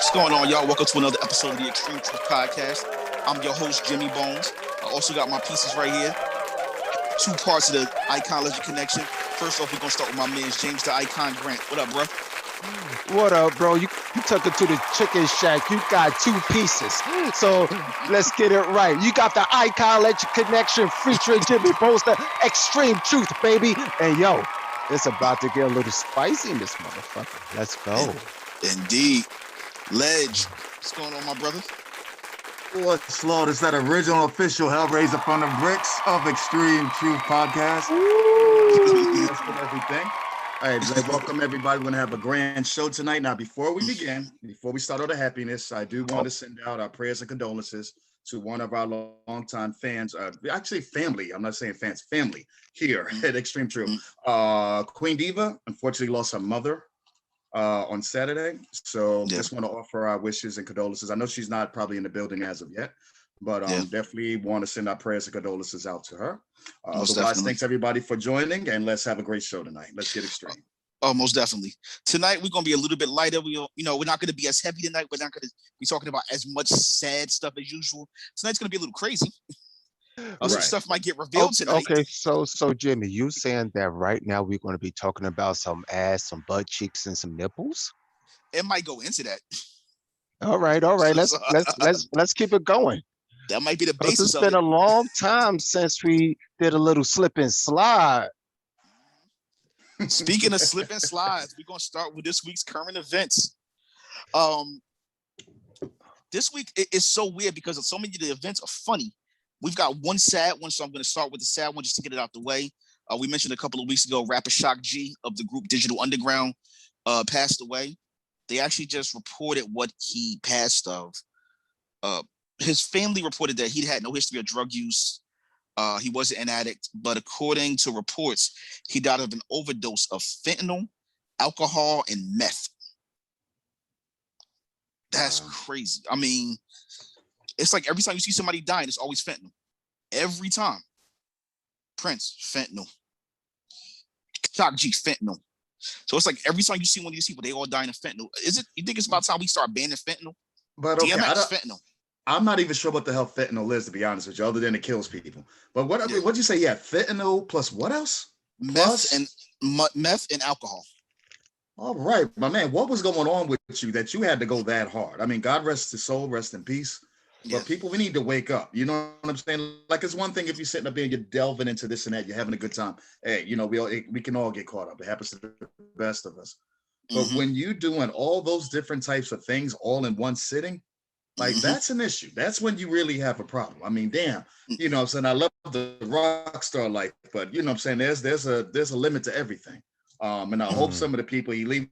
What's going on, y'all? Welcome to another episode of the Xtreme Truth Podcast. I'm your host, Jimmy Bones. I also got my pieces right here. Two parts of the Icon Legend Connection. First off, we're going to start with my man, James the Icon Grant. What up, bro? What up, bro? You took it to the chicken shack. You got two pieces. So let's get it right. You got the Icon Legend Connection featuring Jimmy Bones, the Xtreme Truth, baby. And yo, it's about to get a little spicy in this motherfucker. Let's go. Indeed. Ledge. What's going on, my brother? What's Lord? It's that original official Hellraiser from the bricks of Xtreme Truth Podcast. That's for everything. All right, welcome everybody. We're going to have a grand show tonight. Now, before we begin, before we start all the happiness, I do want to send out our prayers and condolences to one of our longtime fans, actually family. I'm not saying fans, family here at Xtreme Truth. Queen Diva, unfortunately, lost her mother on Saturday. So just want to offer our wishes and condolences. I know she's not probably in the building as of yet, but definitely want to send our prayers and condolences out to her. Otherwise, thanks everybody for joining, and let's have a great show tonight. Let's get extreme. Oh, most definitely. Tonight we're gonna be a little bit lighter. We're not gonna be as heavy tonight. We're not gonna be talking about as much sad stuff as usual. Tonight's gonna be a little crazy. Some stuff might get revealed tonight. Okay, so Jimmy, you saying that right now we're going to be talking about some ass, some butt cheeks, and some nipples? It might go into that. All right. Let's keep it going. That might be the basis of it. It's been a long time since we did a little slip and slide. Speaking of slip and slides, we're gonna start with this week's current events. This week is so weird because so many of the events are funny. We've got one sad one, so I'm going to start with the sad one just to get it out the way. We mentioned a couple of weeks ago, rapper Shock G of the group Digital Underground passed away. They actually just reported what he passed of. His family reported that he had no history of drug use. He wasn't an addict, but according to reports, he died of an overdose of fentanyl, alcohol, and meth. That's crazy. I mean, it's like every time you see somebody dying, it's always fentanyl. Every time. Prince, fentanyl. Shock G, fentanyl. So it's like every time you see one of these people, they all dying of fentanyl. You think it's about time we start banning fentanyl? But okay, DMX, fentanyl. I'm not even sure what the hell fentanyl is, to be honest with you, other than it kills people. But what'd you say? Yeah, fentanyl plus what else? Meth and alcohol. All right, my man, what was going on with you that you had to go that hard? I mean, God rest his soul, rest in peace. But people, we need to wake up. You know what I'm saying? Like, it's one thing if you're sitting up there and you're delving into this and that, you're having a good time. Hey, we can all get caught up. It happens to the best of us. But when you're doing all those different types of things all in one sitting, like that's an issue. That's when you really have a problem. I mean, damn, you know what I'm saying? I love the rock star life, but you know what I'm saying? There's a limit to everything. And I hope some of the people he leaves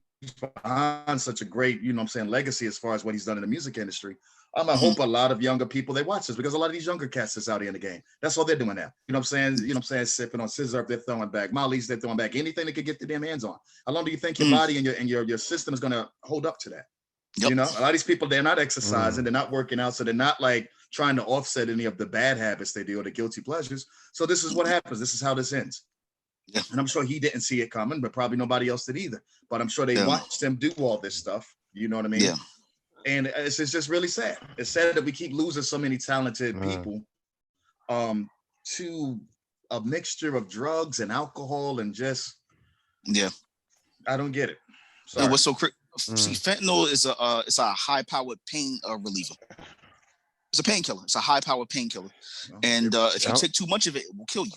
behind such a great, you know what I'm saying, legacy as far as what he's done in the music industry. I hope a lot of younger people, they watch this because a lot of these younger cats that's out here in the game, that's all they're doing now. You know what I'm saying? Sipping on scissor, they're throwing back Molly's, they're throwing back anything they could get their damn hands on. How long do you think your body and your system is going to hold up to that? Yep. You know, a lot of these people, they're not exercising, they're not working out, so they're not like trying to offset any of the bad habits they do or the guilty pleasures. So this is what happens. This is how this ends. Yeah. And I'm sure he didn't see it coming, but probably nobody else did either. But I'm sure they watched him do all this stuff. You know what I mean? Yeah. And it's just really sad. It's sad that we keep losing so many talented people to a mixture of drugs and alcohol and just I don't get it. Sorry. And what's so see, fentanyl is it's a high-powered pain reliever. It's a painkiller. It's a high-powered painkiller, and if you take too much of it, it will kill you.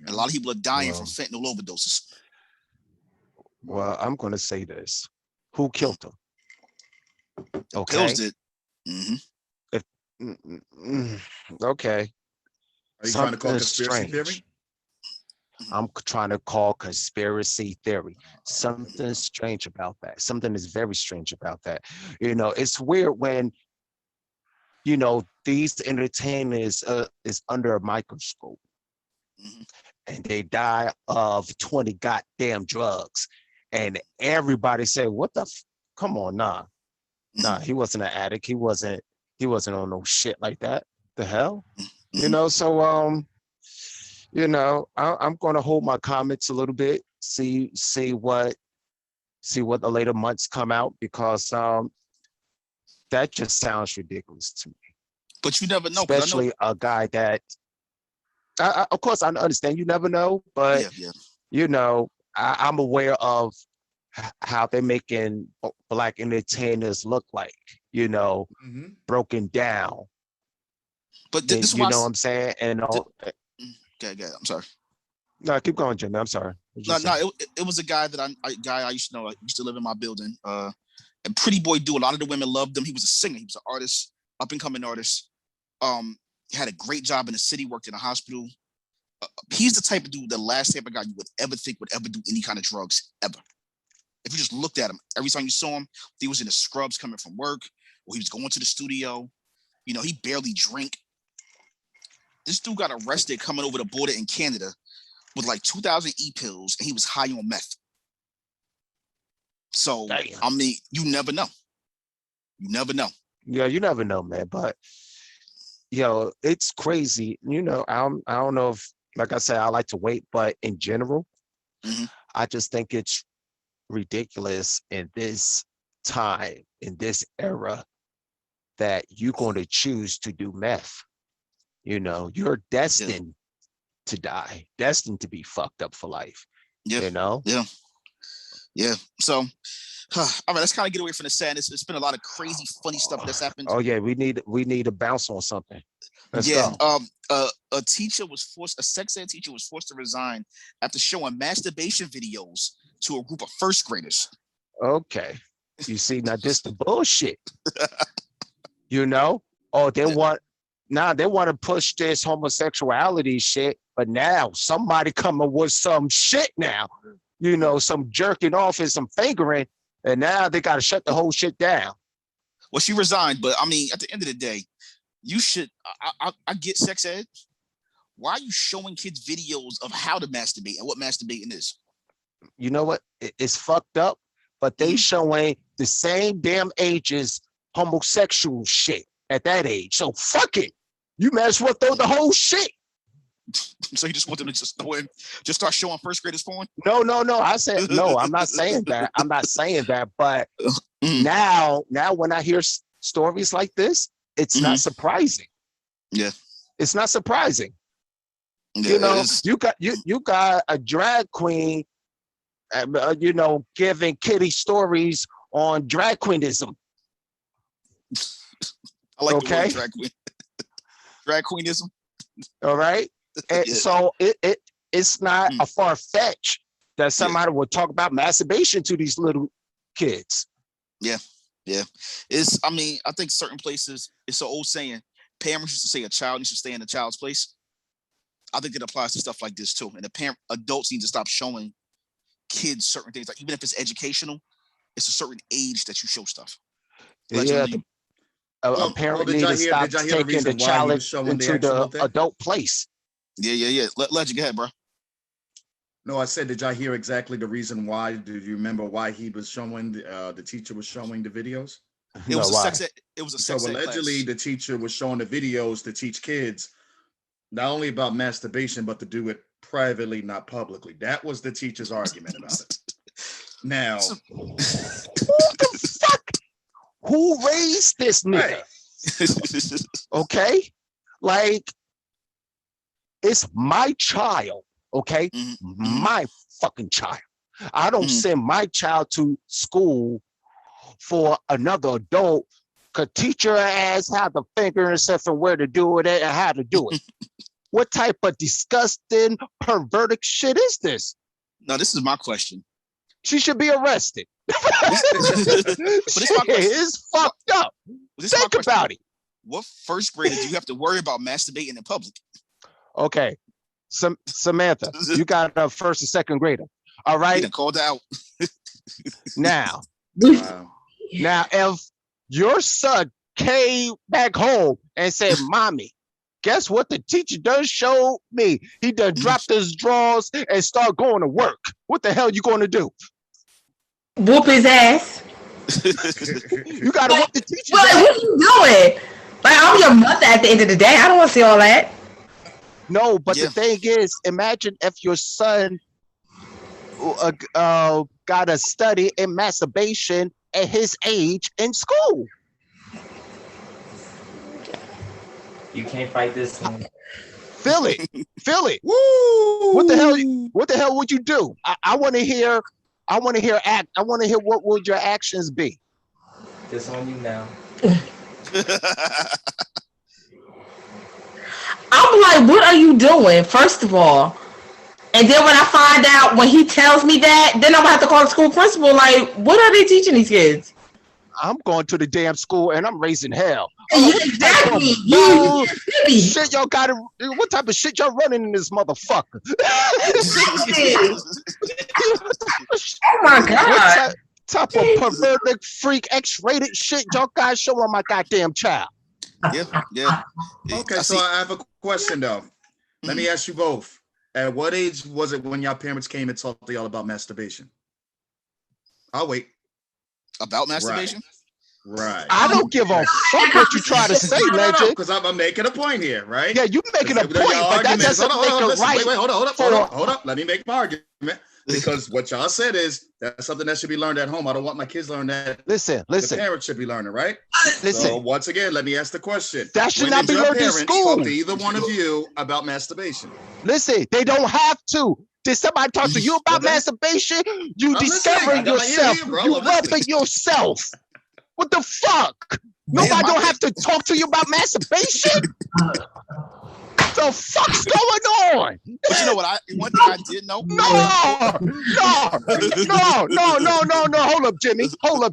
And a lot of people are dying from fentanyl overdoses. Well, I'm going to say this: who killed him? Okay. Pills did. Okay. Are you trying to call conspiracy theory? I'm trying to call conspiracy theory. Something strange about that. Something is very strange about that. You know, it's weird when, you know, these entertainers is under a microscope and they die of 20 goddamn drugs. And everybody say, what the, come on, nah, he wasn't an addict. He wasn't on no shit like that. The hell? You know, so, you know, I'm going to hold my comments a little bit, see what the later months come out, because That just sounds ridiculous to me. But you never know. Especially a guy that, of course, I understand you never know, but you know, I'm aware of how they're making Black entertainers look like, you know, broken down. But this is you know what I'm saying? And all. Okay, I'm sorry. No, keep going, Jimmy. I'm sorry. It was a guy that I used to know. I used to live in my building. And Pretty Boy Do. A lot of the women loved him. He was a singer. He was an artist, up and coming artist. Had a great job in the city. Worked in a hospital. He's the type of dude, the last type of guy you would ever think would ever do any kind of drugs ever. If you just looked at him, every time you saw him, he was in the scrubs coming from work, or he was going to the studio. You know, he barely drank. This dude got arrested coming over the border in Canada with like 2,000 e-pills, and he was high on meth. So, damn. I mean, you never know. You never know. Yeah, you never know, man. But, yo, it's crazy. You know, I don't know if, like I said, I like to wait, but in general, I just think it's ridiculous in this time, in this era, that you're going to choose to do meth. You know, you're destined to die, destined to be fucked up for life. You know? Yeah. So, all right, let's kind of get away from the sadness. There's been a lot of crazy, funny stuff that's happened. Oh yeah, we need to bounce on something. Let's go. A sex ed teacher was forced to resign after showing masturbation videos to a group of first graders. Okay. You see, now this the bullshit. You know? Oh, they want to push this homosexuality shit, but now somebody coming with some shit now. You know, some jerking off and some fingering, and now they got to shut the whole shit down. Well, she resigned, but I mean, at the end of the day, you should. I get sex ed. Why are you showing kids videos of how to masturbate and what masturbating is? You know what? It's fucked up, but they showing the same damn ages homosexual shit at that age. So fuck it. You might as well throw the whole shit. So you just want them to just start showing first graders porn? No. I said no. I'm not saying that. I'm not saying that. But now when I hear stories like this, it's not surprising. Yeah, it's not surprising. Yeah, you know, you got a drag queen, you know, giving kitty stories on drag queenism. I like the word drag queen. Drag queenism. All right. And so it's not a far fetch that somebody would talk about masturbation to these little kids. Yeah. I mean, I think certain places, it's an old saying, parents used to say a child needs to stay in a child's place. I think it applies to stuff like this too. And adults need to stop showing kids certain things. Like even if it's educational, it's a certain age that you show stuff. Allegedly. A parent needs to stop taking the child into the adult place. Yeah. Legend, go ahead, bro. No, I said, did y'all hear exactly the reason why? Do you remember why he was showing, the teacher was showing the videos? It was a sex ed allegedly, the teacher was showing the videos to teach kids not only about masturbation, but to do it privately, not publicly. That was the teacher's argument about it. Now, who the fuck? Who raised this nigga? Right. Okay? Like, it's my child, okay? My fucking child. I don't send my child to school for another adult could teach her ass how to finger herself and where to do it and how to do it. What type of disgusting, perverted shit is this? No, this is my question. She should be arrested. It's fucked up. Think about it. What first grader do you have to worry about masturbating in public? Okay. Samantha, you got a first and second grader. All right. Called out. Now, if your son came back home and said, "Mommy, guess what the teacher done showed me? He done dropped his drawers and start going to work. What the hell you going to do? Whoop his ass. You got to whoop the teacher. What are you doing? Like, I'm your mother at the end of the day. I don't want to see all that. No, but the thing is, imagine if your son got a study in masturbation at his age in school. You can't fight this one. Feel it. Feel it. Woo! What the hell would you do? I want to hear what would your actions be? This on you now. I'm like, what are you doing? First of all. And then when I find out, when he tells me that, then I'm gonna have to call the school principal. Like, what are they teaching these kids? I'm going to the damn school and I'm raising hell. Exactly. Shit, y'all got it. What type of shit y'all running in this motherfucker? Oh my god. What type of perverted freak X-rated shit y'all guys showing my goddamn child? Yeah. Okay, so I have a question though. Let me ask you both. At what age was it when y'all parents came and talked to y'all about masturbation? I'll wait. About masturbation? Right. I don't give a fuck what you try to say, legend. Because I'm making a point here, right? Yeah, you making a point, but that doesn't make it right. Wait, hold up. Let me make my argument. Because what y'all said is that's something that should be learned at home. I don't want my kids to learn that. Listen. The parents should be learning, right? Listen. So once again, let me ask the question. That should not be learned in school. Talk to either one of you about masturbation? Listen, they don't have to. Did somebody talk to you about masturbation? You discovering yourself. You loving yourself. What the fuck? Nobody don't have to talk to you about masturbation. The fuck's going on? But you know what? One thing I did know. No. Hold up,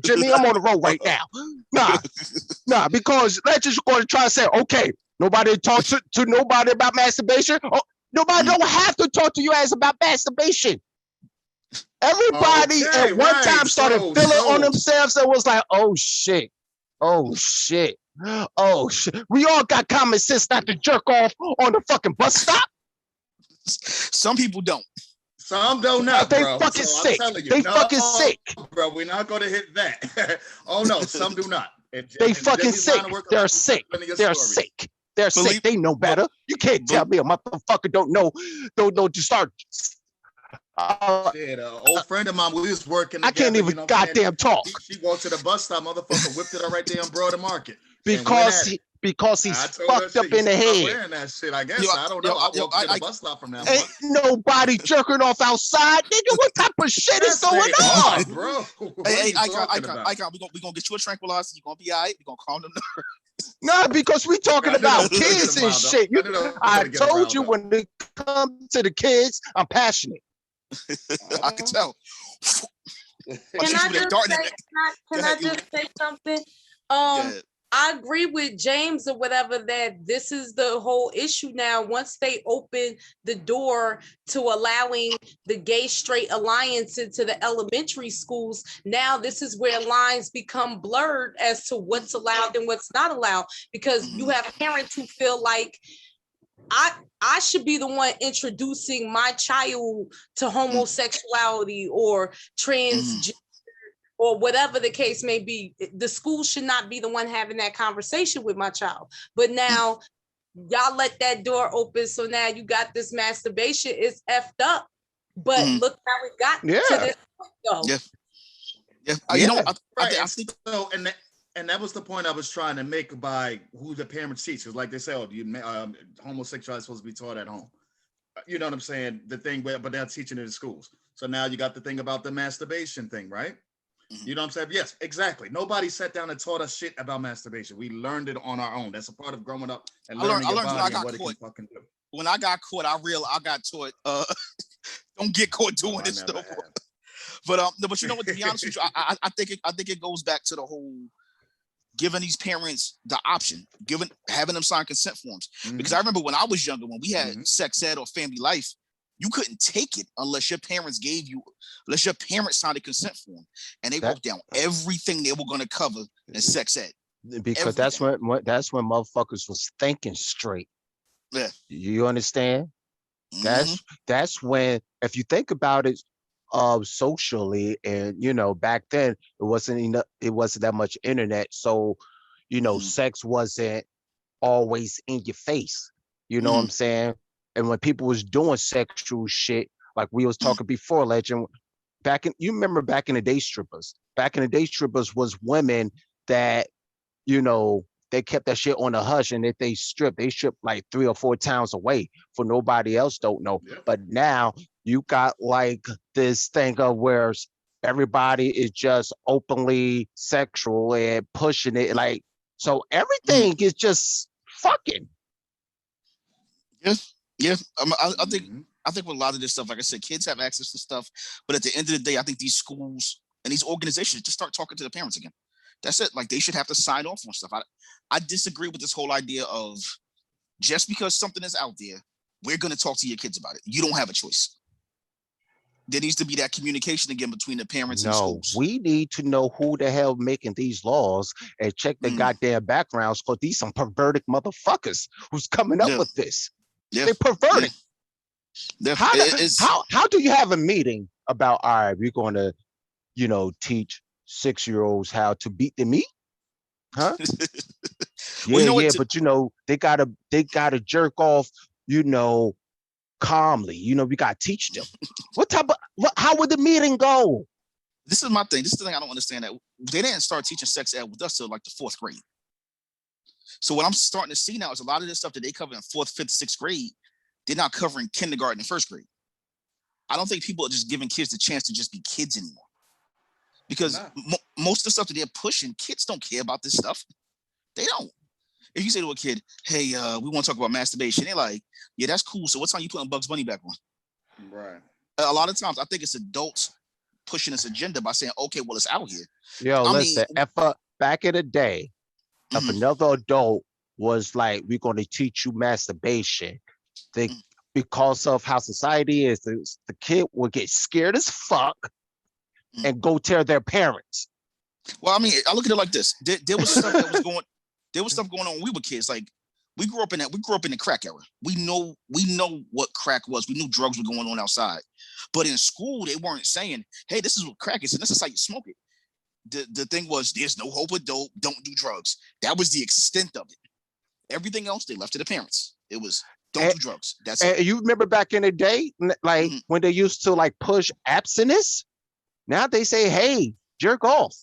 Jimmy. I'm on the road right now. Nah. Because let's just going to try to say, okay, nobody talks to nobody about masturbation. Oh, nobody don't have to talk to you guys about masturbation. Everybody at one time started feeling on themselves and was like, oh shit. We all got common sense not to jerk off on the fucking bus stop. Some people don't. Some don't know, they bro. fucking sick. They fucking sick. Bro, we're not going to hit that. Oh, no, some do not. They fucking sick. They're sick. They're sick. They're sick. They know better. You can't tell me a motherfucker don't know to start. Old friend of mine, we was working together, I can't even goddamn talk. She walked to the bus stop, motherfucker whipped it up right there on Broader Market. Because he's fucked up in the head. Wearing that shit, I guess. I don't know. I walked to the bus stop from now on. Ain't nobody jerking off outside. Nigga, what type of shit is going on? Bro. Hey, Icon, we gonna get you a tranquilizer. You're gonna be all right. We're gonna calm them down. No, because we talking about kids and shit. I told you when it comes to the kids, I'm passionate. I can tell. Can I just say something? I agree with James or whatever that this is the whole issue now. Once they open the door to allowing the gay straight alliance into the elementary schools, now this is where lines become blurred as to what's allowed and what's not allowed, because you have parents who feel like I should be the one introducing my child to homosexuality or transgender or whatever the case may be. The school should not be the one having that conversation with my child. But now y'all let that door open. So now you got this masturbation. It's effed up. But look how it got to this point, though. Yeah. You know, I think so. And that was the point I was trying to make by who the parents teach. Because like they say, homosexuality is supposed to be taught at home. You know what I'm saying? The thing, but they're teaching it in schools. So now you got the thing about the masturbation thing, right? You know what I'm saying? Yes, exactly. Nobody sat down and taught us shit about masturbation. We learned it on our own. That's a part of growing up and learning your body and what it can fucking do. When I got caught, I got taught, don't get caught doing this stuff. But you know what? To be honest with you, I think it goes back to the whole giving these parents the option, having them sign consent forms. Because I remember when I was younger, when we had sex ed or family life, you couldn't take it unless your parents signed a consent form and they wrote down everything they were going to cover in sex ed. Because that's when motherfuckers was thinking straight. Yeah. You understand? That's when, if you think about it, socially, and back then it wasn't that much internet, so sex wasn't always in your face. You know what I'm saying? And when people was doing sexual shit, like we was talking before, Legend, you remember back in the day, strippers was women that they kept that shit on the hush, and if they stripped like 3 or 4 towns away for nobody else don't know. Yep. But now you got like this thing of where everybody is just openly sexual and pushing it, like, so everything is just fucking. Yeah. I think with a lot of this stuff, like I said, kids have access to stuff, but at the end of the day, I think these schools and these organizations just start talking to the parents again. That's it. Like, they should have to sign off on stuff. I disagree with this whole idea of just because something is out there, we're going to talk to your kids about it. You don't have a choice. There needs to be that communication again between the parents and schools. We need to know who the hell making these laws and check their goddamn backgrounds, because these some perverted motherfuckers who's coming up with this. They're perverted. How do you have a meeting about, all right, we're going to, teach 6-year-olds how to beat the meat? Huh? But they gotta jerk off, calmly. We gotta teach them. How would the meeting go? This is my thing. This is the thing I don't understand, that they didn't start teaching sex ed with us till like the 4th grade. So what I'm starting to see now is a lot of this stuff that they cover in 4th, 5th, 6th grade, they're not covering kindergarten and 1st grade. I don't think people are just giving kids the chance to just be kids anymore. Because most of the stuff that they're pushing, kids don't care about this stuff. They don't. If you say to a kid, hey, we want to talk about masturbation, they're like, yeah, that's cool. So what time you putting Bugs Bunny back on? Right. A lot of times, I think it's adults pushing this agenda by saying, okay, well, it's out here. Listen, back in the day, if another adult was like, we're going to teach you masturbation, because of how society is, the kid will get scared as fuck and go tell their parents. Well, I mean, I look at it like this. There was stuff that was going. There was stuff going on when we were kids. Like, we grew up in the crack era. We know what crack was. We knew drugs were going on outside. But in school, they weren't saying, hey, this is what crack is, and this is how you smoke it. The thing was, there's no hope of dope, don't do drugs. That was the extent of it. Everything else, they left to the parents. It was, don't do drugs. That's it. You remember back in the day, like when they used to like push abstinence? Now they say, hey, jerk off.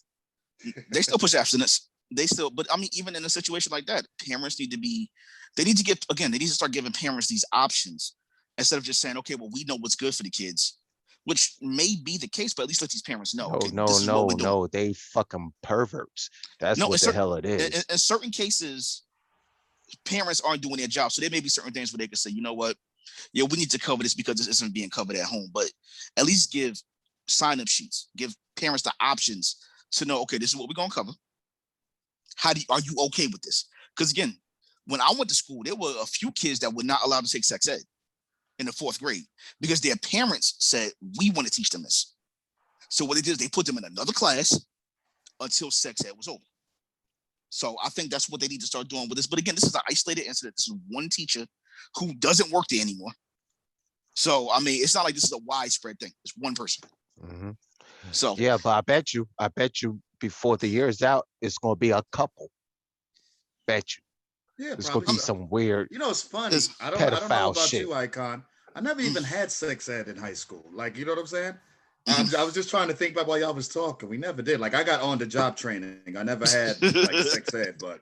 They still push abstinence. But I mean, even in a situation like that, parents need to start giving parents these options instead of just saying, okay, well, we know what's good for the kids, which may be the case, but at least let these parents know. No, they fucking perverts. That's what the hell it is. In certain cases, parents aren't doing their job. So there may be certain things where they can say, you know what? Yeah, we need to cover this because this isn't being covered at home, but at least give sign-up sheets, give parents the options to know, okay, this is what we're going to cover. Are you okay with this? Because again, when I went to school, there were a few kids that were not allowed to take sex ed in the 4th grade because their parents said, we want to teach them this. So what they did is they put them in another class until sex ed was over. So I think that's what they need to start doing with this. But again, this is an isolated incident. This is one teacher who doesn't work there anymore. So, I mean, it's not like this is a widespread thing. It's one person. Mm-hmm. So yeah, but I bet you before the year is out, it's going to be a couple. Bet you. Yeah, it's going to be some weird. It's funny. I don't know about shit. You, Icon. I never even had sex ed in high school. Like, you know what I'm saying? I was just trying to think about while y'all was talking. We never did. Like, I got on the job training. I never had like sex ed, but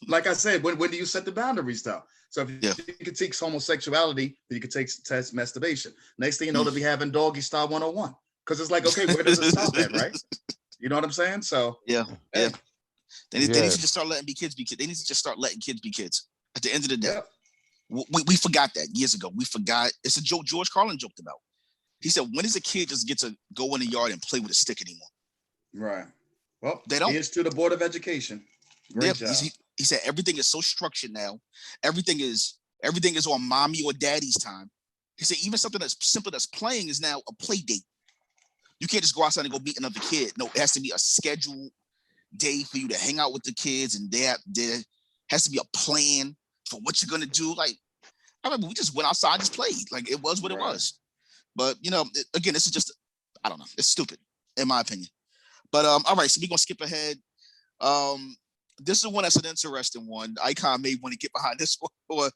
like I said, when do you set the boundaries though? So if you could teach homosexuality, then you could test masturbation. Next thing you know, they'll be having doggy style 101. Because it's like, okay, where does it stop at, right? You know what I'm saying? So yeah. They need to just start letting kids be kids. They need to just start letting kids be kids. At the end of the day, we forgot that years ago. We forgot. It's a joke George Carlin joked about. He said, when does a kid just get to go in the yard and play with a stick anymore? Right. Well, they don't. Here's to the Board of Education. Great job. He said everything is so structured now. Everything is on mommy or daddy's time. He said even something that's simple as playing is now a play date. You can't just go outside and go meet another kid. No, it has to be a scheduled day for you to hang out with the kids, and there has to be a plan for what you're gonna do. Like, I remember we just went outside and just played. Like, it was what it was. But again, this is just, I don't know. It's stupid, in my opinion. But all right, so we're gonna skip ahead. This is one that's an interesting one. Icon may want to get behind this one, or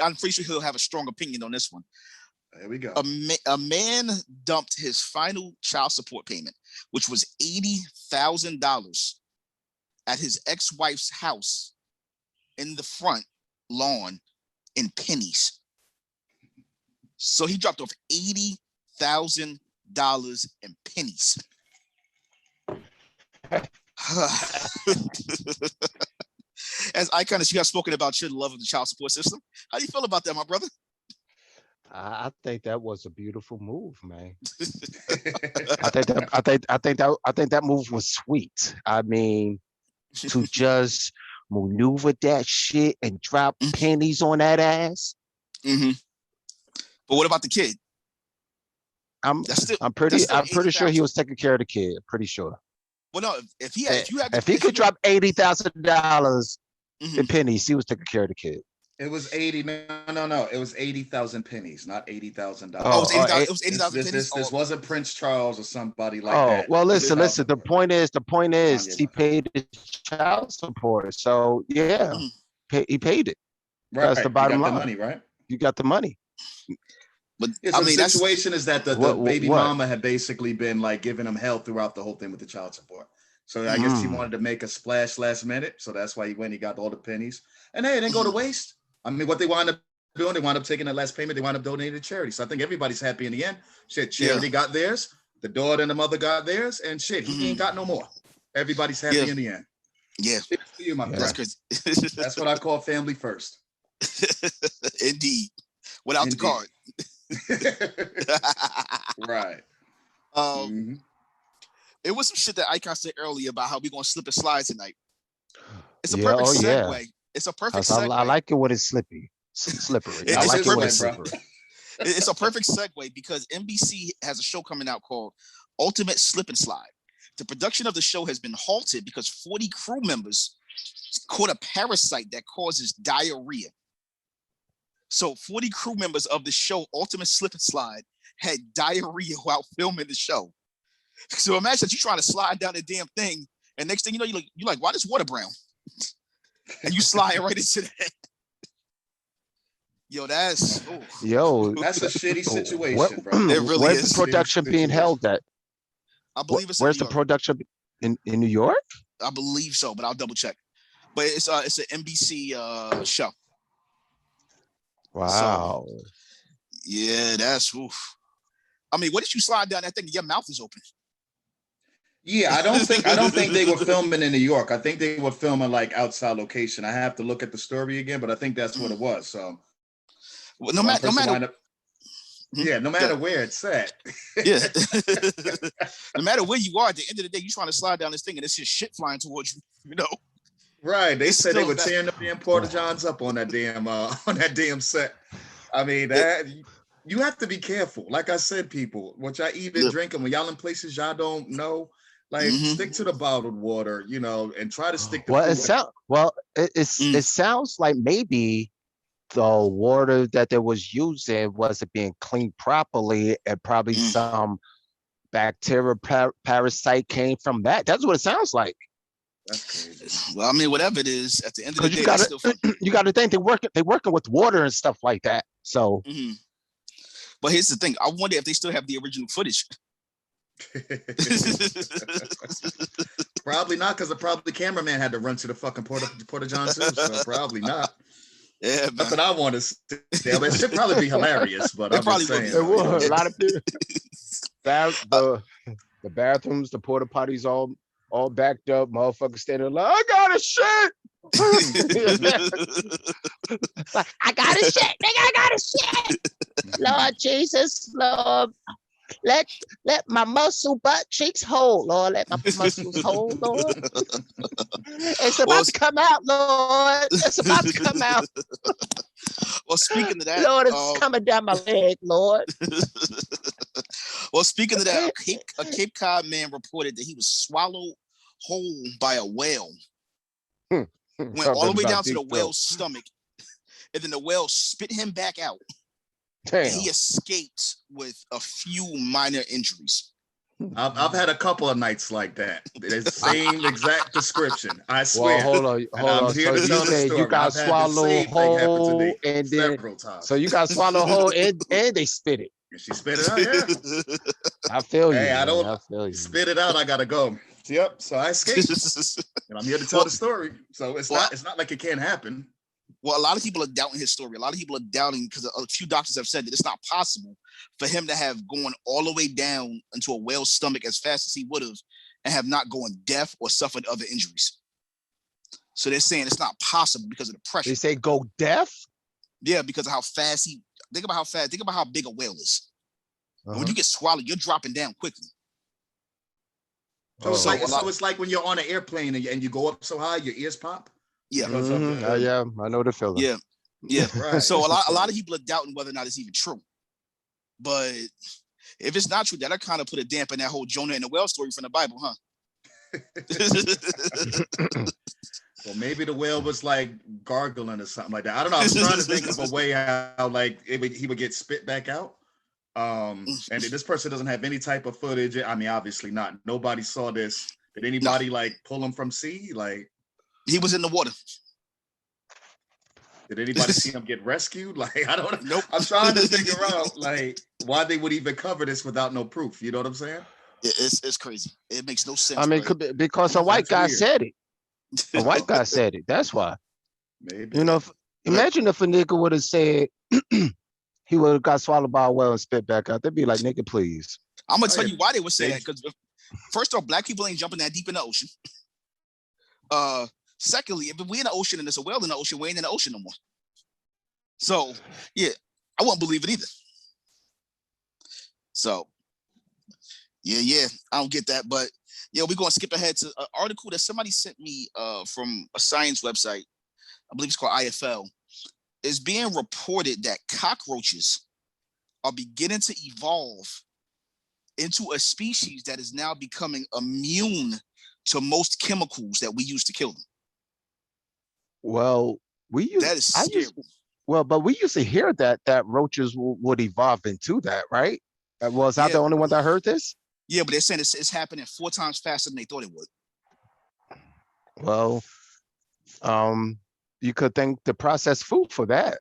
I'm pretty sure he'll have a strong opinion on this one. There we go. A man dumped his final child support payment, which was $80,000, at his ex-wife's house in the front lawn in pennies. So he dropped off $80,000 in pennies. As Icon, as you have spoken about your love of the child support system, how do you feel about that, my brother? I think that was a beautiful move, man. I think that move was sweet. I mean, to just maneuver that shit and drop pennies on that ass. Mm-hmm. But what about the kid? I'm pretty sure he was taking care of the kid. Pretty sure. Well, no, if he could drop $80,000 in pennies, he was taking care of the kid. It was 80. No. It was 80,000 pennies, not $80,000. Oh, it was 80,000 pennies. This wasn't Prince Charles or somebody like that. Oh, well, listen. The point is, he paid his child support. So yeah, he paid it. Right. That's the bottom line. The money, right? You got the money. But yeah, so the situation is that the baby mama had basically been like giving him hell throughout the whole thing with the child support. So I guess he wanted to make a splash last minute. So that's why he got all the pennies. And hey, it didn't go to waste. I mean, what they wound up doing, they wound up taking the last payment, they wound up donating to charity. So I think everybody's happy in the end. Shit, charity got theirs, the daughter and the mother got theirs, and shit, he ain't got no more. Everybody's happy in the end. Yeah. For you, my friend. That's crazy. That's what I call family first. Indeed. Without the card. Right. It was some shit that Icon said earlier about how we're gonna slip and slide tonight. It's a perfect segue. Yeah. It's a perfect segue. I like it when it's slippery. I like it when it's slippery. It's a perfect segue because NBC has a show coming out called Ultimate Slip and Slide. The production of the show has been halted because 40 crew members caught a parasite that causes diarrhea. So 40 crew members of the show Ultimate Slip and Slide had diarrhea while filming the show. So imagine that you're trying to slide down the damn thing, and next thing you know, you're like, why is water brown? And you slide right into that. That's a shitty situation, bro. It really where's is. The production being held at? I believe it's where's the production in New York? I believe so, but I'll double check. But it's an NBC show. Wow. So, yeah, that's oof. I mean, what if you slide down that thing and your mouth is open? Yeah, I don't think they were filming in New York. I think they were filming like outside location. I have to look at the story again, but I think that's what it was. So well, no matter where it's at. Yeah. No matter where you are, at the end of the day, you're trying to slide down this thing and it's just shit flying towards you, Right. They said they were tearing the damn Porta Johns up on that damn set. I mean, that you have to be careful. Like I said, people, what y'all eat and drink, and when y'all in places y'all don't know, like stick to the bottled water, and try to stick to it sounds like maybe the water that they was using wasn't being cleaned properly, and probably some bacteria parasite came from that. That's what it sounds like. That's crazy. Well, I mean, whatever it is, at the end of the day, you got to think they're working with water and stuff like that. So, but here's the thing: I wonder if they still have the original footage. Probably not, because the cameraman had to run to the fucking Porta John too. So probably not. Yeah, man. Nothing I want to see. It should probably be hilarious, but I'm just saying. It would. A lot of people. The bathrooms, the porta potties, all backed up. Motherfuckers standing like, I got a shit. I got a shit, nigga. I got a shit. Lord Jesus, Lord. Let my muscle butt cheeks hold, Lord. Let my muscles hold, Lord. It's about to come out, Lord. It's about to come out. Well, speaking of that, Lord, it's coming down my leg, Lord. Well, speaking of that, a Cape Cod man reported that he was swallowed whole by a whale. Went all the way down to the whale's stomach, and then the whale spit him back out. Damn. And he escaped with a few minor injuries. I've had a couple of nights like that. It's the same exact description. I swear. Well, hold on. So you got swallowed whole, and then so you got swallowed whole, and they spit it. And she spit it out. Yeah. I feel you. Hey, I feel you. Spit it out. I gotta go. Yep. So I escaped, and I'm here to tell the story. So it's not like it can't happen. Well, a lot of people are doubting his story. A lot of people are doubting because a few doctors have said that it's not possible for him to have gone all the way down into a whale's stomach as fast as he would have and have not gone deaf or suffered other injuries. So they're saying it's not possible because of the pressure. They say go deaf? Yeah, because of how fast think about how big a whale is. When you get swallowed, you're dropping down quickly. So it's like when you're on an airplane and you go up so high, your ears pop. Yeah. Yeah, I know the feeling. Yeah. Right. So a lot of people are doubting whether or not it's even true. But if it's not true, that'll kind of put a damp in that whole Jonah and the whale story from the Bible, huh? Well, maybe the whale was like gargling or something like that. I don't know. I was trying to think of a way how like he would get spit back out. And this person doesn't have any type of footage. I mean, obviously not. Nobody saw this. Did anybody like pull him from sea? Like he was in the water. Did anybody see him get rescued? Like I don't know. Nope. I'm trying to figure out like why they would even cover this without no proof. You know what I'm saying? It's crazy. It makes no sense. I mean, because a white guy said it. A white guy said it. That's why. Maybe. You know, imagine if a nigga would have said he would have got swallowed by a whale and spit back out. They'd be like, nigga, please. I'm gonna tell you why they would say that. Because first off, black people ain't jumping that deep in the ocean. Secondly, if we in the ocean and there's a whale in the ocean, we ain't in the ocean no more. So yeah, I won't believe it either. So yeah, I don't get that. But yeah, we're gonna skip ahead to an article that somebody sent me from a science website. I believe it's called IFL. It's being reported that cockroaches are beginning to evolve into a species that is now becoming immune to most chemicals that we use to kill them. Well, that is scary. But we used to hear that roaches would evolve into that, right? Was I the only one that heard this? Yeah, but they're saying it's happening 4 times faster than they thought it would. Well, you could thank the processed food for that.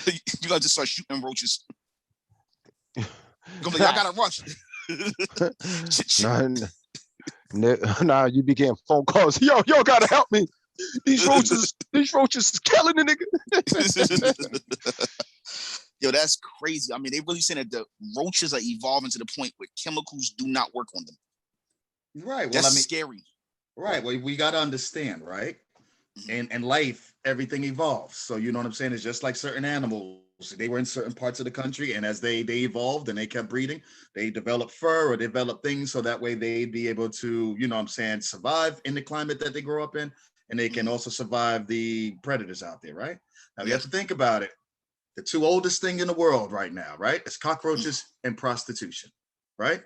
You gotta just start shooting roaches. I gotta rush. Nah, you be getting phone calls. Yo, gotta help me. These roaches is killing the nigga. Yo, that's crazy. I mean, they really saying that the roaches are evolving to the point where chemicals do not work on them. Right. Well, that's scary. Right. Well, we got to understand, right? In life, everything evolves. So you know what I'm saying? It's just like certain animals. They were in certain parts of the country, and as they evolved and they kept breeding, they developed fur or developed things so that way they'd be able to, you know what I'm saying, survive in the climate that they grow up in, and they can also survive the predators out there, right? Now, you have to think about it. The 2 oldest thing in the world right now, right? It's cockroaches and prostitution, right?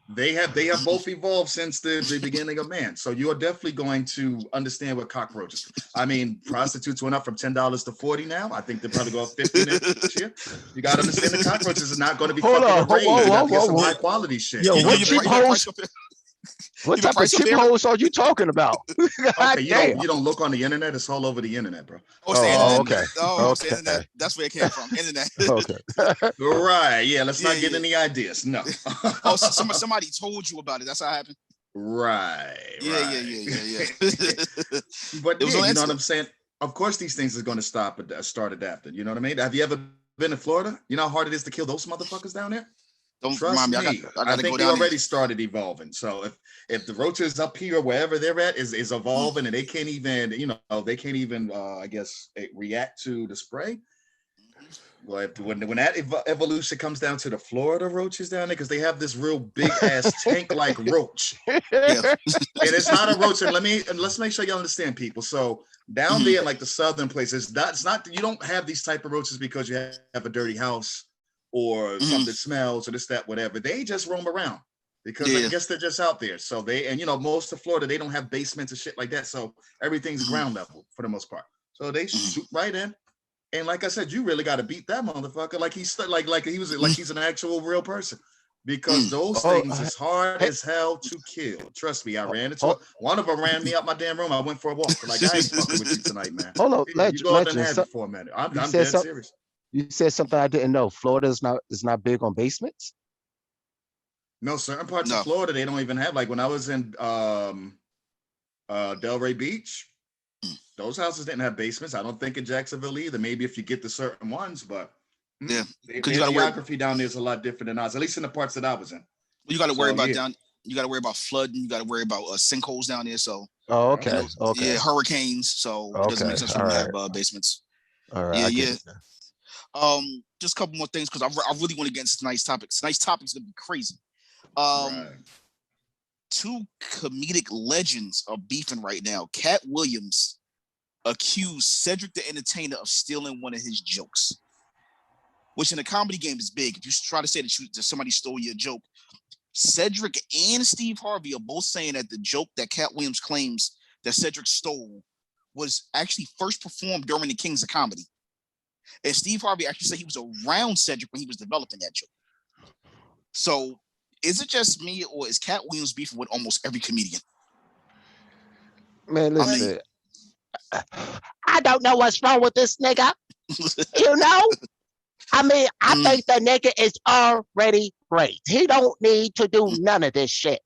They have both evolved since the beginning of man. So you are definitely going to understand what cockroaches. I mean, prostitutes went up from $10 to $40 now. I think they'll probably go up 50 next year. You got to understand the cockroaches are not going to be fucking around. You got to get some high quality shit. Yo, what type of cheap hoes are you talking about? Okay, you don't look on the internet. It's all over the internet, bro. Okay. It's the internet. That's where it came from. Internet. Okay. Right. Yeah. Let's not get any ideas. No. Somebody told you about it. That's how it happened. Right. Yeah. But you know what I'm saying? Of course, these things are going to start adapting. You know what I mean? Have you ever been in Florida? You know how hard it is to kill those motherfuckers down there? Don't trust me. I think they already there. Started evolving. So if the roaches up here, wherever they're at, is evolving, and they can't even, I guess, react to the spray. Well, when that evolution comes down to the Florida roaches down there, because they have this real big ass tank like roach, and it's not a roach. And let's make sure you understand, people. So down there, like the southern places, it's not. You don't have these type of roaches because you have a dirty house or something smells or this, that, whatever. They just roam around because I guess they're just out there. So most of Florida, they don't have basements and shit like that. So everything's ground level for the most part. So they shoot right in. And like I said, you really got to beat that motherfucker like he's he's an actual real person, because those things is hard as hell to kill. Trust me, I ran into one of them ran me out my damn room. I went for a walk. Like, I ain't fucking with you tonight, man. Hold on, you go ahead and have it for a minute. I'm dead serious. You said something I didn't know. Florida is not big on basements. No, certain parts of Florida they don't even have. Like when I was in Delray Beach, those houses didn't have basements. I don't think in Jacksonville either. Maybe if you get to certain ones, but yeah, because the geography down there is a lot different than ours. At least in the parts that I was in. You got to worry about You got to worry about flooding. You got to worry about sinkholes down there. So. Okay. Yeah, hurricanes. So it doesn't make sense for them to have basements. All right. Yeah. Just a couple more things because I really want to get into tonight's topic. Tonight's topic is gonna be crazy. Two comedic legends are beefing right now. Cat Williams accused Cedric the Entertainer of stealing one of his jokes, which in a comedy game is big. If you try to say that somebody stole your joke, Cedric and Steve Harvey are both saying that the joke that Cat Williams claims that Cedric stole was actually first performed during the Kings of Comedy. And Steve Harvey actually said he was around Cedric when he was developing that joke. So is it just me or is Cat Williams beefing with almost every comedian? Man, listen. I don't know what's wrong with this nigga. You know? I mean, I think the nigga is already great. He don't need to do none of this shit.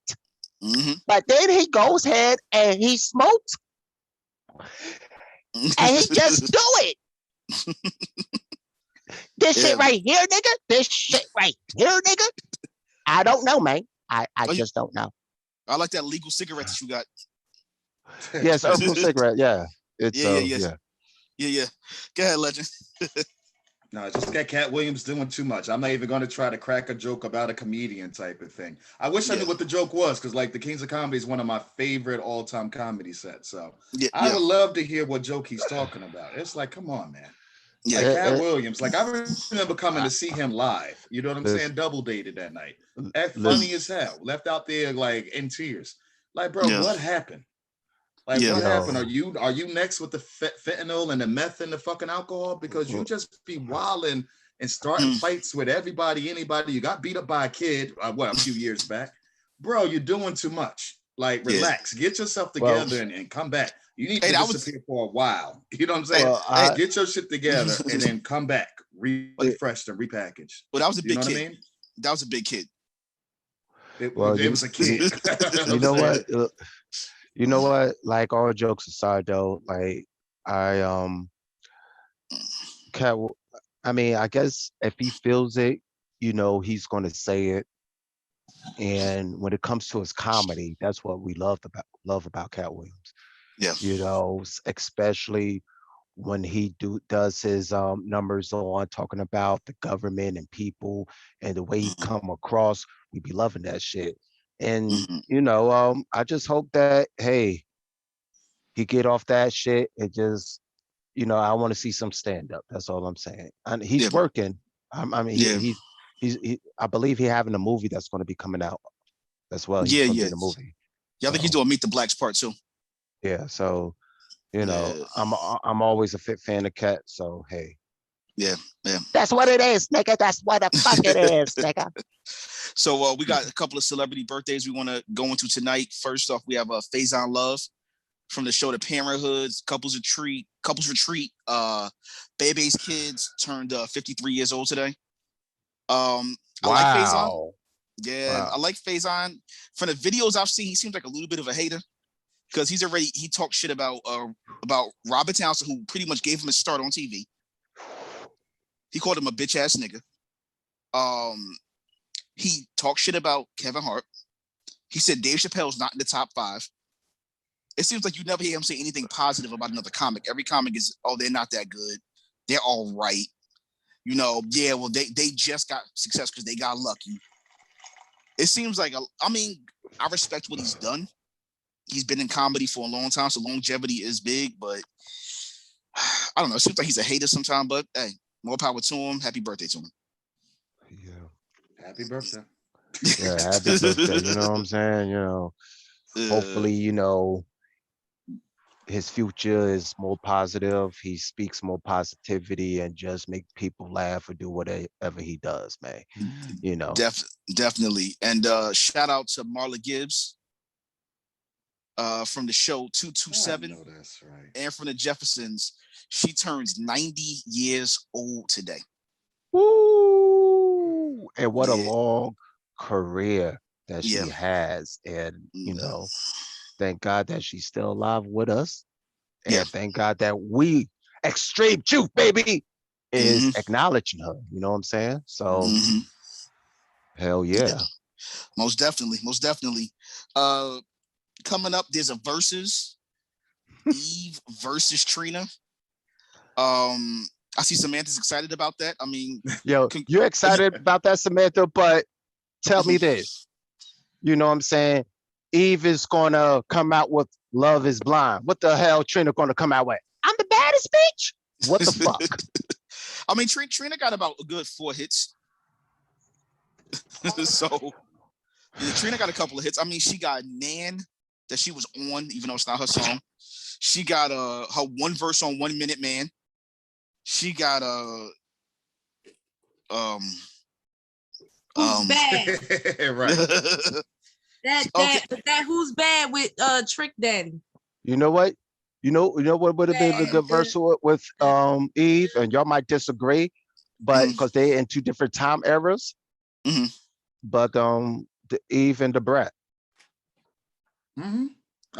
Mm-hmm. But then he goes ahead and he smokes and he just do it. This shit right here, nigga. This shit right here, nigga. I don't know, man. I just don't know. I like that legal cigarette that you got. Yes, herbal cigarette. Yeah. It's yeah. Go ahead, legend. No, it's just got Cat Williams doing too much. I'm not even going to try to crack a joke about a comedian type of thing. I wish I knew what the joke was because, like, the Kings of Comedy is one of my favorite all-time comedy sets. So I would love to hear what joke he's talking about. It's like, come on, man. Like Cat Williams. Like, I remember coming to see him live. You know what I'm saying? Double dated that night. Funny as hell. Left out there, like, in tears. Like, bro, what happened? Like, what happened? Are you next with the fentanyl and the meth and the fucking alcohol? Because you just be wilding and starting fights with everybody, anybody. You got beat up by a kid, a few years back. Bro, you're doing too much. Like, relax. Get yourself together and come back. You need to disappear for a while. You know what I'm saying? Get your shit together and then come back, refreshed and repackaged. Well, that was a big kid. I mean? That was a big kid. It was a kid. You know what? You know what? Like, all jokes aside, though, like I guess if he feels it, you know, he's going to say it. And when it comes to his comedy, that's what we love about Cat Williams. Yeah. You know, especially when he does his numbers on talking about the government and people and the way he come across, we be loving that shit. And you know, I just hope that he get off that shit and just, you know, I want to see some stand up. That's all I'm saying. And he's working. I believe he's having a movie that's going to be coming out as well. He's in a movie. Yeah, I think he's doing Meet the Blacks Part 2. Yeah, so you know, I'm always a fan of Cat. So hey. Yeah. That's what it is, nigga. That's what the fuck it is, nigga. So we got a couple of celebrity birthdays we want to go into tonight. First off, we have Faison Love from the show The Parenthood, Couples Retreat. Bebe's kids turned 53 years old today. I like Faison. Yeah, wow. I like Faison. From the videos I've seen, he seems like a little bit of a hater because he talked shit about Robert Townsend, who pretty much gave him a start on TV. He called him a bitch ass nigga. He talked shit about Kevin Hart. He said Dave Chappelle's not in the top 5. It seems like you never hear him say anything positive about another comic. Every comic is, they're not that good. They're all right. You know, they just got success because they got lucky. It seems like, I respect what he's done. He's been in comedy for a long time, so longevity is big, but I don't know. It seems like he's a hater sometimes, but hey, more power to him. Happy birthday to him. Yeah. Happy birthday. Yeah, happy birthday. You know what I'm saying? You know, hopefully, you know, his future is more positive. He speaks more positivity and just make people laugh or do whatever he does, man. You know. Definitely. And shout out to Marla Gibbs from the show 227. Oh, that's right. And from the Jeffersons. She turns 90 years old today. Woo! And what a long career that she has. And, you know, thank God that she's still alive with us. And thank God that we, Xtreme Truth, baby, is acknowledging her. You know what I'm saying? So, hell yeah. Most definitely. Most definitely. Coming up, there's a versus Eve versus Trina. I see Samantha's excited about that. I mean, yo, you're excited about that, Samantha, but tell me this. You know what I'm saying? Eve is gonna come out with Love is Blind. What the hell Trina gonna come out with? I'm the baddest bitch. What the fuck? I mean, Trina got about a good 4 hits. So Trina got a couple of hits. I mean, she got Nan that she was on, even though it's not her song. She got her one verse on 1 Minute Man. She got Who's bad? Right. that who's bad with Trick Daddy. You know what? You know what would have been a good verse with Eve, and y'all might disagree, but because they're in 2 different time eras. But the Eve and the Brat.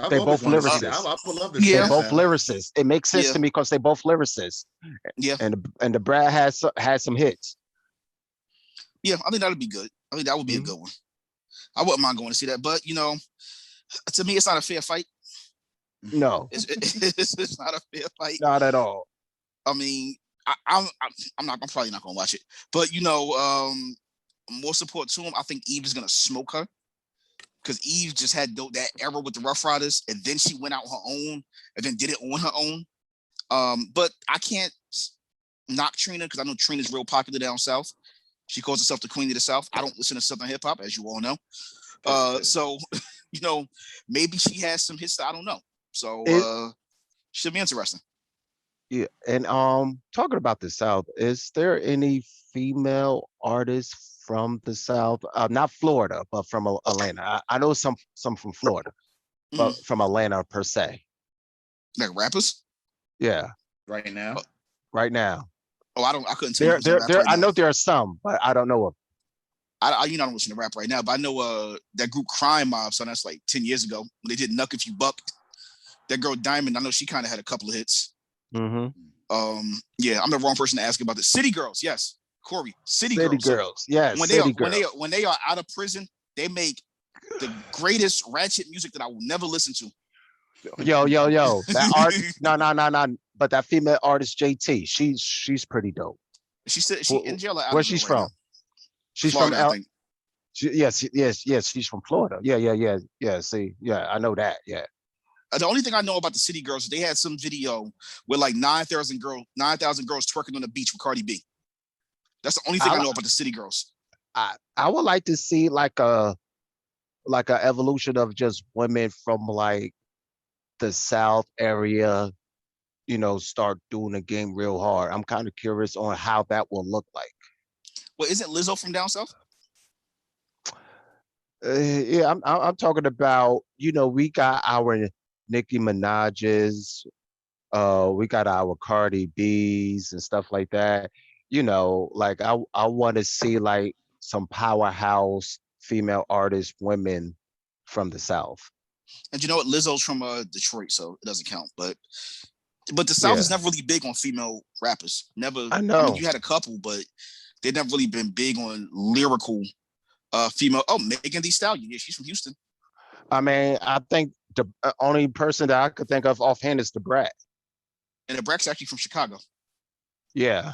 They both lyricists. I would love to see They're both lyricists. It makes sense to me because they both lyricists. Yeah. And the Brat has some hits. Yeah, I think that'd be good. I think that would be a good one. I wouldn't mind going to see that, but you know, to me, it's not a fair fight. No, it's not a fair fight. Not at all. I mean, I'm probably not gonna watch it, but you know, more support to him. I think Eve is gonna smoke her because Eve just had that era with the Rough Riders, and then she went out on her own, and then did it on her own. But I can't knock Trina because I know Trina's real popular down south. She calls herself the Queen of the South. I don't listen to Southern hip hop, as you all know. So you know, maybe she has some hits that I don't know. So should be interesting. Yeah, and talking about the South, is there any female artists from the South? Not Florida, but from Atlanta. I know some from Florida, but from Atlanta per se. Like rappers? Yeah. Right now. Right now. Oh, I couldn't tell you. There, right I know there are some, but I don't know them. I don't listen to rap right now, but I know that group Crime Mob, so that's like 10 years ago when they did Nuck If You Buck. That girl Diamond, I know she kind of had a couple of hits. Yeah, I'm the wrong person to ask about this. City Girls, yes, Corey. City Girls, yes. When they are out of prison, they make the greatest ratchet music that I will never listen to. Yo, that art, no. But that female artist JT, she's pretty dope. She said she in jail. Where she's from? She's Florida, from I think. Yes. She's from Florida. Yeah. See, I know that. Yeah. The only thing I know about the City Girls, they had some video with like 9,000 girls twerking on the beach with Cardi B. That's the only thing I know about the City Girls. I would like to see like a evolution of just women from like the South area, you know, start doing the game real hard. I'm kind of curious on how that will look like. Well, isn't Lizzo from down south? Yeah, I'm talking about, you know, we got our Nicki Minaj's, we got our Cardi B's and stuff like that. You know, like I want to see like some powerhouse female artists, women from the South. And you know what? Lizzo's from Detroit, so it doesn't count. But the South is never really big on female rappers. Never. I know. I mean, you had a couple, but they've never really been big on lyrical female. Oh, Megan Thee Stallion. Yeah, she's from Houston. I mean, I think the only person that I could think of offhand is the Brat. And the Brat's actually from Chicago. Yeah.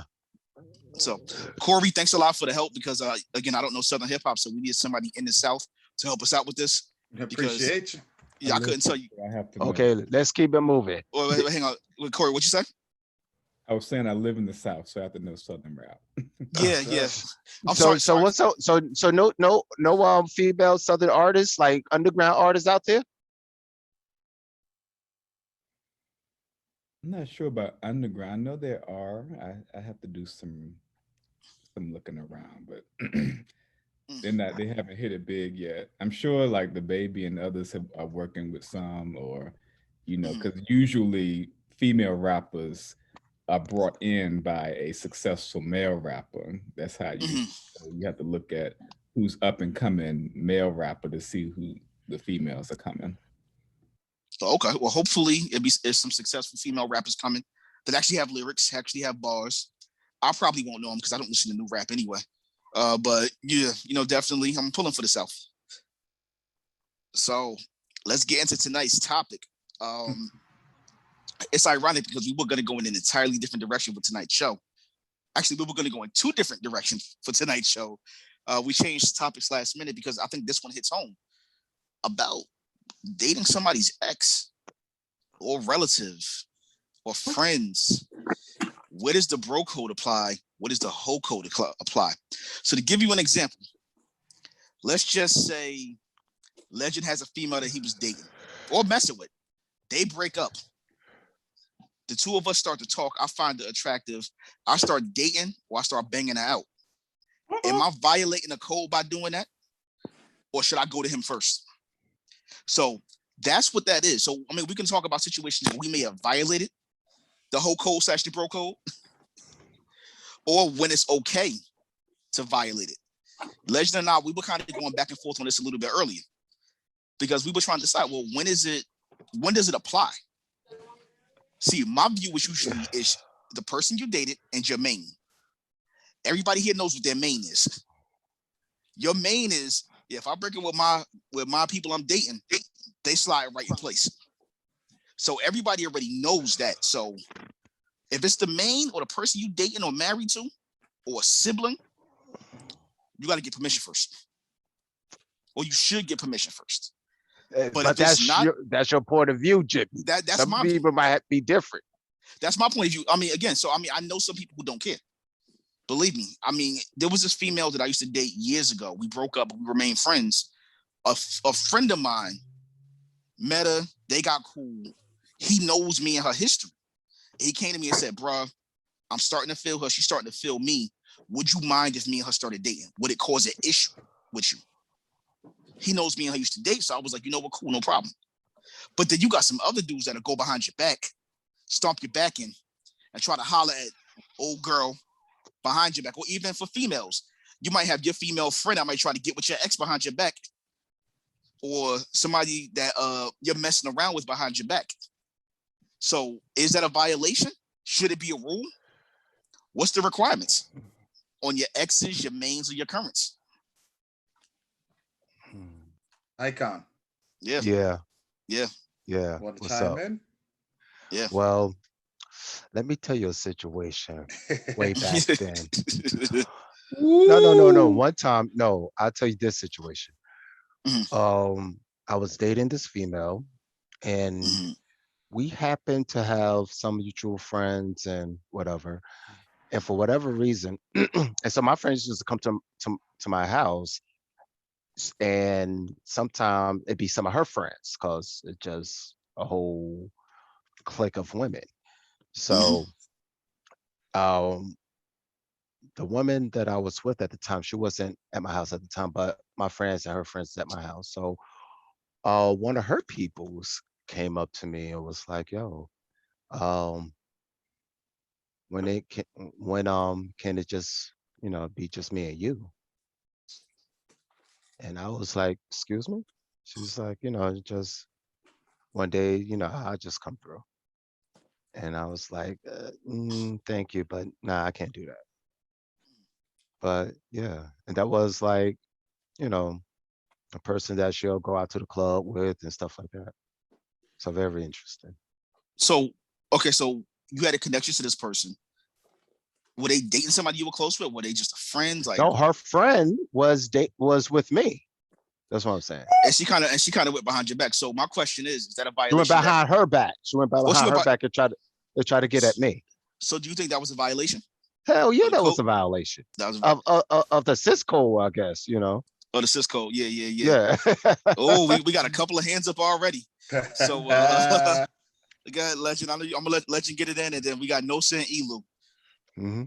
So, Corey, thanks a lot for the help because, again, I don't know Southern hip hop, so we need somebody in the South to help us out with this. Appreciate you. Yeah, I couldn't tell you. I have to okay, let's keep it moving. Wait, hang on. Wait, Corey, what'd you say? I was saying I live in the South, so I have to know Southern rap. Yeah. So what's up? So no female Southern artists, like underground artists out there? I'm not sure about underground. I know there are. I have to do some looking around, but they haven't hit it big yet. I'm sure like the Baby and others are working with some, or you know, because usually female rappers are brought in by a successful male rapper. That's how you have to look at who's up and coming male rapper to see who the females are coming. Okay, well, hopefully it's some successful female rappers coming that actually have lyrics, actually have bars. I probably won't know them because I don't listen to new rap anyway. But yeah, definitely I'm pulling for the South. So let's get into tonight's topic. It's ironic because we were going to go in an entirely different direction for tonight's show. Actually, we were going to go in two different directions for tonight's show. We changed topics last minute because I think this one hits home about dating somebody's ex or relative or friends. Where does the bro code apply? What does the hoe code apply? So to give you an example, let's just say Legend has a female that he was dating or messing with. They break up. The two of us start to talk. I find her attractive. I start dating or I start banging her out. Am I violating the code by doing that? Or should I go to him first? So that's what that is. So, I mean, we can talk about situations where we may have violated the whole code / the bro code, or when it's okay to violate it. Legend and I, we were kind of going back and forth on this a little bit earlier because we were trying to decide, well, when does it apply? See, my view is usually is the person you dated and your main. Everybody here knows what their main is. Your main is, if I break it with my people I'm dating, they slide right in place. So everybody already knows that. So if it's the main or the person you dating or married to or a sibling, you got to get permission first. Or you should get permission first. But that's your point of view, Jimmy. That's some my people view. might be different. That's my point of view. I mean, again, I know some people who don't care. Believe me. I mean, there was this female that I used to date years ago. We broke up, but we remained friends. A friend of mine met her. They got cool. He knows me and her history. He came to me and said, "Bruh, I'm starting to feel her. She's starting to feel me. Would you mind if me and her started dating? Would it cause an issue with you?" He knows me and her used to date, so I was like, you know what, cool, no problem. But then you got some other dudes that'll go behind your back, stomp your back in, and try to holler at old girl behind your back. Or even for females, you might have your female friend that might try to get with your ex behind your back, or somebody that you're messing around with behind your back. So is that a violation? Should it be a rule? What's the requirements on your exes, your mains, or your currents? Icon. Yeah. Want to What's chime up? in? Yeah. Well, let me tell you a situation way back then. No. One time, I'll tell you this situation. Mm-hmm. I was dating this female, and we happened to have some mutual friends and whatever. And for whatever reason, and so my friends used to come to my house, and sometimes it'd be some of her friends because it's just a whole clique of women. So the woman that I was with at the time, she wasn't at my house at the time, but my friends and her friends at my house. So one of her peoples came up to me and was like, "Yo, when can it just be just me and you?" And I was like, "Excuse me?" She was like, just one day, I'll just come through. And I was like, thank you, but nah, I can't do that. But yeah, and that was like, a person that she'll go out to the club with and stuff like that. So very interesting. So, okay, so you had a connection to this person. Were they dating somebody you were close with? Were they just friends? Like, no, her friend was with me. That's what I'm saying. And she kind of went behind your back. So my question is that a violation? She went behind her back. She went behind her back and tried to get at me. So do you think that was a violation? Hell yeah, that was a violation. That was of the Cisco, I guess, Oh, the Cisco. Yeah. Oh, we got a couple of hands up already. So we got Legend. I'm gonna let Legend get it in, and then we got Nosa and Elu. Mm-hmm.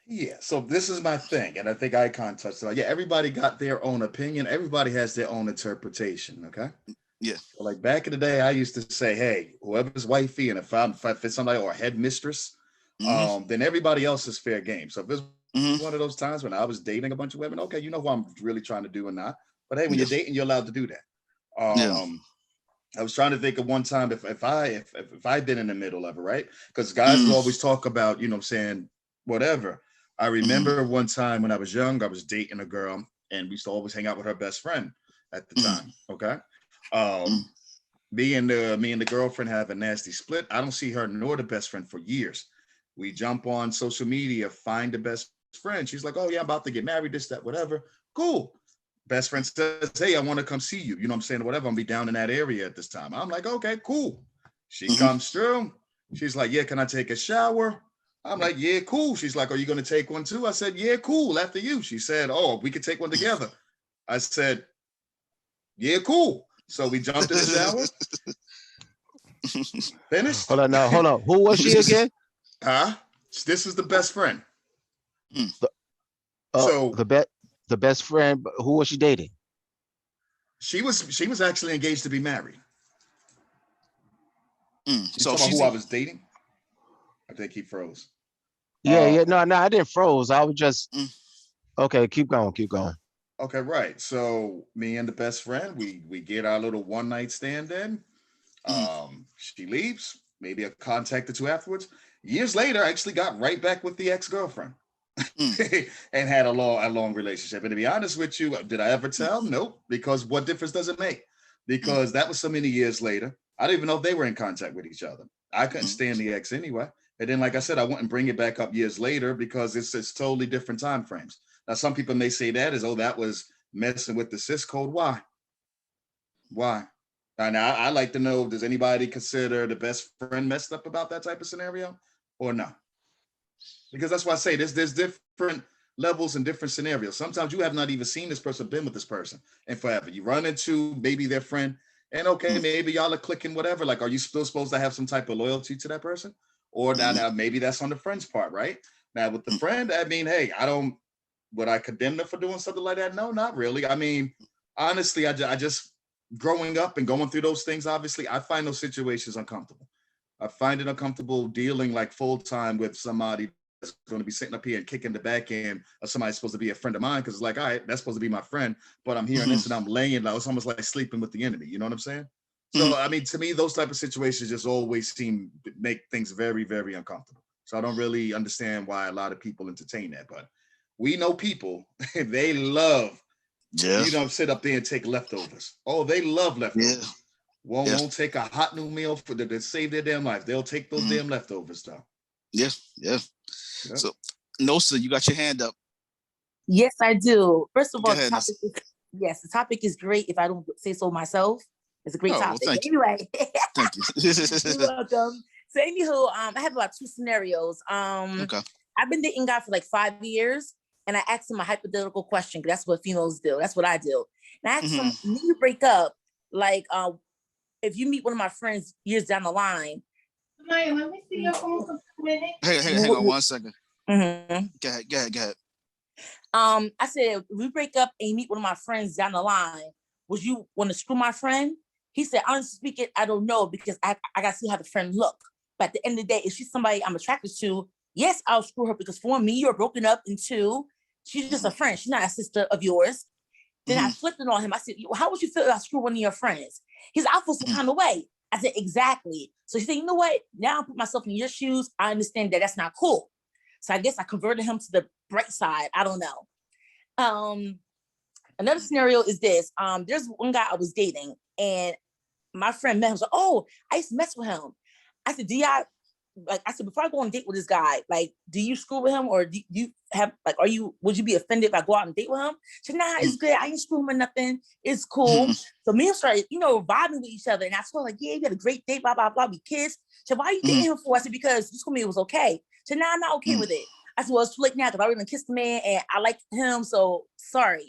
Yeah, so this is my thing, and I think Icon touched on it. Yeah, everybody got their own opinion. Everybody has their own interpretation, okay? Yeah. So like back in the day, I used to say, hey, whoever's wifey, and if it's somebody or head mistress, then everybody else is fair game. So if it's One of those times when I was dating a bunch of women. Okay, you know who I'm really trying to do or not. But hey, when you're dating, you're allowed to do that. I was trying to think of one time if I'd been in the middle of it, right? Because guys will always talk about, you know what I'm saying, whatever. I remember one time when I was young, I was dating a girl and we used to always hang out with her best friend at the time. Okay. Me and the girlfriend have a nasty split. I don't see her nor the best friend for years. We jump on social media, find the best friend. She's like, oh yeah, I'm about to get married, this, that, whatever. Cool. Best friend says, hey, I want to come see you. You know what I'm saying? Whatever. I'm be down in that area at this time. I'm like, okay, cool. She comes through. She's like, yeah, can I take a shower? I'm like, yeah, cool. She's like, are you going to take one too? I said, yeah, cool. After you. She said, oh, we could take one together. I said, yeah, cool. So we jumped in the shower. Finished. Hold on now. Hold on. Who was she again? This is the best friend. So the best friend, who was she dating? She was actually engaged to be married. So who I was dating? I think he froze. Yeah, no, I didn't froze. I was just okay. Keep going. Okay, right. So me and the best friend, we get our little one night stand in. She leaves. Maybe a contact or two afterwards. Years later, I actually got right back with the ex-girlfriend. And had a long relationship. And to be honest with you, did I ever tell? Nope. Because what difference does it make? Because that was so many years later. I don't even know if they were in contact with each other. I couldn't stand the ex anyway. And then, like I said, I wouldn't bring it back up years later because it's totally different time frames. Now, some people may say that as, oh, that was messing with the cis code. Why? Now, I like to know, does anybody consider the best friend messed up about that type of scenario or no? Because that's why I say there's different levels and different scenarios. Sometimes you have not even seen this person, been with this person and forever. You run into maybe their friend and okay, maybe y'all are clicking, whatever. Like, are you still supposed to have some type of loyalty to that person? Or now maybe that's on the friend's part, right? Now with the friend, I mean, hey, would I condemn them for doing something like that? No, not really. I mean, honestly, I just growing up and going through those things, obviously, I find those situations uncomfortable. I find it uncomfortable dealing like full time with somebody that's going to be sitting up here and kicking the back end of somebody supposed to be a friend of mine. Cause it's like, all right, that's supposed to be my friend, but I'm hearing this and I'm laying like, it's almost like sleeping with the enemy. You know what I'm saying? So, I mean, to me, those type of situations just always make things very, very uncomfortable. So I don't really understand why a lot of people entertain that, but we know people, they love, sit up there and take leftovers. Oh, they love leftovers. Won't take a hot new meal to save their damn life. They'll take those damn leftovers though. Yeah. So, Nosa, you got your hand up. Yes, I do. First of all, the topic is great. If I don't say so myself, it's a great topic. Well, anyway, thank you. You're welcome. So, anywho, I have about two scenarios. Okay. I've been dating God for like 5 years, and I asked him a hypothetical question because that's what females do. That's what I do. And I asked him, when you break up, like, if you meet one of my friends years down the line. Maya, let me see your phone for a minute. Hey, hang on 1 second. Go ahead. I said, if we break up and you meet one of my friends down the line, would you want to screw my friend? He said, honestly speaking, I don't know because I got to see how the friend look. But at the end of the day, if she's somebody I'm attracted to, yes, I'll screw her because for me, you're broken up, and two, she's just a friend. She's not a sister of yours. Then I flipped it on him. I said, how would you feel if I screw one of your friends? He's I feel some kind of way. I said, exactly. So he said, you know what? Now I put myself in your shoes. I understand that that's not cool. So I guess I converted him to the bright side. I don't know. Another scenario is this. There's one guy I was dating and my friend met him. So, oh, I used to mess with him. I said, before I go on a date with this guy, like, do you screw with him or do you have, like, would you be offended if I go out and date with him? She said, nah, it's good. I ain't screwing with nothing. It's cool. So me and started, vibing with each other. And I told her, like, yeah, you had a great date, blah, blah, blah. We kissed. She said, why are you dating him for? I said, because you told me it was okay. She said, nah, I'm not okay with it. I said, well, it's too late now because I already kissed the man and I like him. So sorry,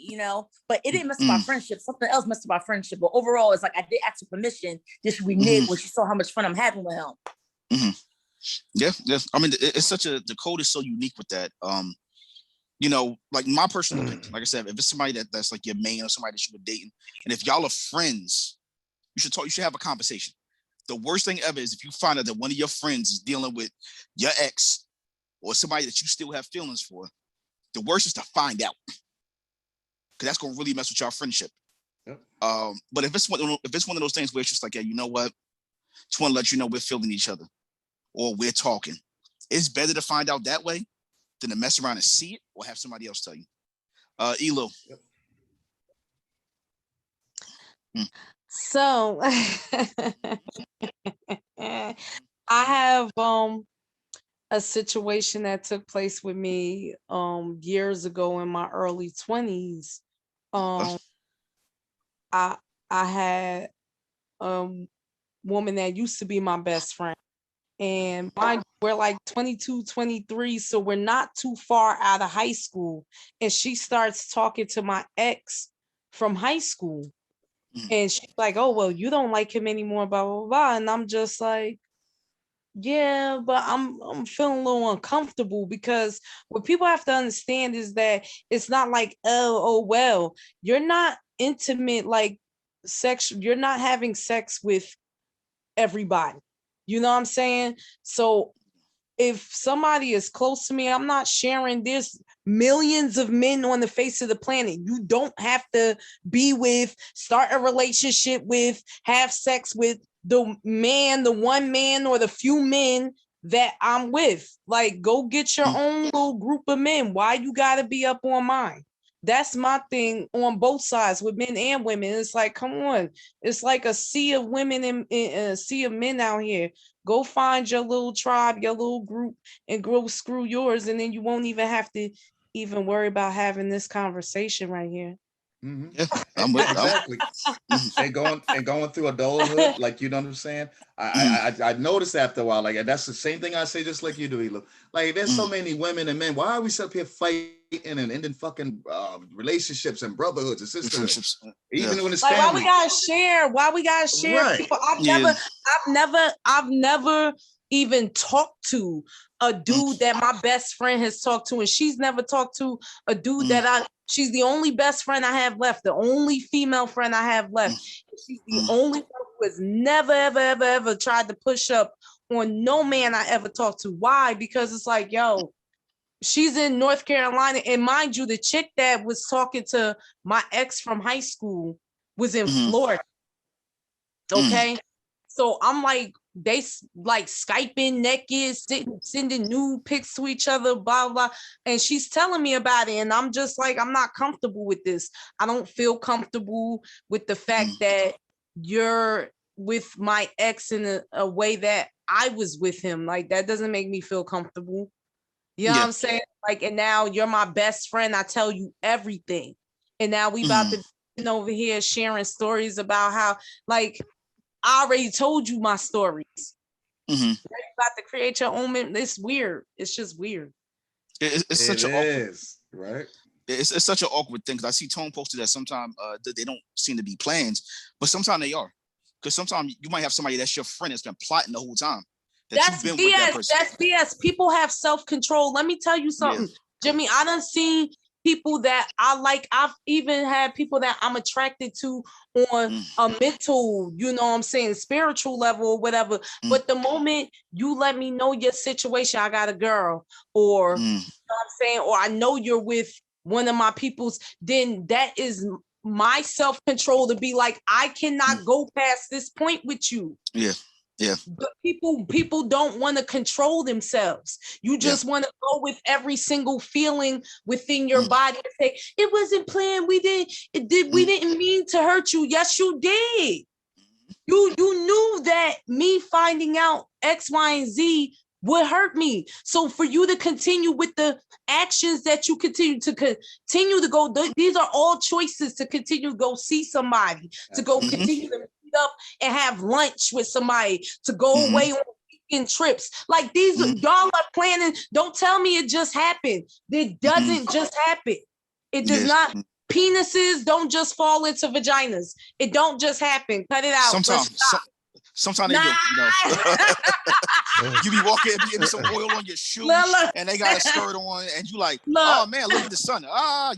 but it didn't mess up our friendship. Something else messed up our friendship. But overall, it's like I did ask for permission. Did she renege when she saw how much fun I'm having with him? Yeah. I mean, it's the code is so unique with that. Like my personal opinion, like I said, if it's somebody that's like your main or somebody that you were dating, and if y'all are friends, you should have a conversation. The worst thing ever is if you find out that one of your friends is dealing with your ex or somebody that you still have feelings for, The worst is to find out, because that's gonna really mess with your friendship. Yep. But if it's one of those things where it's just like, yeah, you know what? Just want to let you know we're feeling each other, or we're talking. It's better to find out that way than to mess around and see it or have somebody else tell you. Elo. Yep. So I have a situation that took place with me years ago in my early 20s. I had woman that used to be my best friend, and we're like 22, 23, so we're not too far out of high school, and she starts talking to my ex from high school, and she's like, oh, well, you don't like him anymore, blah blah blah. And I'm just like, yeah, but I'm feeling a little uncomfortable, because what people have to understand is that it's not like, oh well, you're not intimate, like you're not having sex with everybody. You know what I'm saying? So if somebody is close to me, I'm not sharing. There's millions of men on the face of the planet. You don't have to be with, start a relationship with, have sex with the one man or the few men that I'm with. Like, go get your own little group of men. Why you gotta be up on mine? That's my thing on both sides, with men and women. It's like, come on. It's like a sea of women and a sea of men out here. Go find your little tribe, your little group, and go screw yours. And then you won't even have to even worry about having this conversation right here. Mm-hmm. Yeah, I'm with exactly. and going through adulthood, like, you know what I'm saying? I noticed after a while, like, and that's the same thing I say, just like you do, Elo. Like, there's so many women and men. Why are we up here fighting and ending fucking relationships and brotherhoods and sisterhoods? Even when it's like, family. why we gotta share? Right. People, I've never even talked to a dude that my best friend has talked to, and she's never talked to a dude that she's the only best friend I have left, the only female friend I have left. She's the only one who has never, ever tried to push up on no man I ever talked to. Why? Because it's like, yo, she's in North Carolina, and mind you, the chick that was talking to my ex from high school was in Florida. Okay. So I'm like, they like Skyping naked, sending nude pics to each other, blah, blah. And she's telling me about it. And I'm just like, I'm not comfortable with this. I don't feel comfortable with the fact that you're with my ex in a way that I was with him. Like, that doesn't make me feel comfortable. You know what I'm saying? Like, and now you're my best friend. I tell you everything. And now we about to be over here sharing stories about how, like, I already told you my stories. You're about to create your own. It's weird. It's just weird. It's such an awkward, right? It's such an awkward thing, because I see Tone posted that sometimes they don't seem to be plans, but sometimes they are. Because sometimes you might have somebody that's your friend that's been plotting the whole time. That's BS. That's BS. People have self-control. Let me tell you something, Jimmy. I done seen people that I like. I've even had people that I'm attracted to on a mental, you know what I'm saying, spiritual level or whatever. But the moment you let me know your situation, I got a girl, or you know what I'm saying, or I know you're with one of my peoples, then that is my self-control to be like, I cannot go past this point with you. Yeah. But people don't want to control themselves. You just want to go with every single feeling within your body and say, it wasn't planned. We didn't mean to hurt you. Yes, you did. You knew that me finding out X, Y, and Z would hurt me. So for you to continue with the actions that you continue to go, these are all choices to continue to go see somebody, to go continue to meet up and have lunch with somebody, to go away on weekend trips. Like, these y'all are planning. Don't tell me it just happened. It doesn't just happen. It does not. Penises don't just fall into vaginas. It don't just happen. Cut it out. Sometimes they do, you know. You be walking and getting some oil on your shoes, and they got a skirt on, and you like, oh man, look at the sun.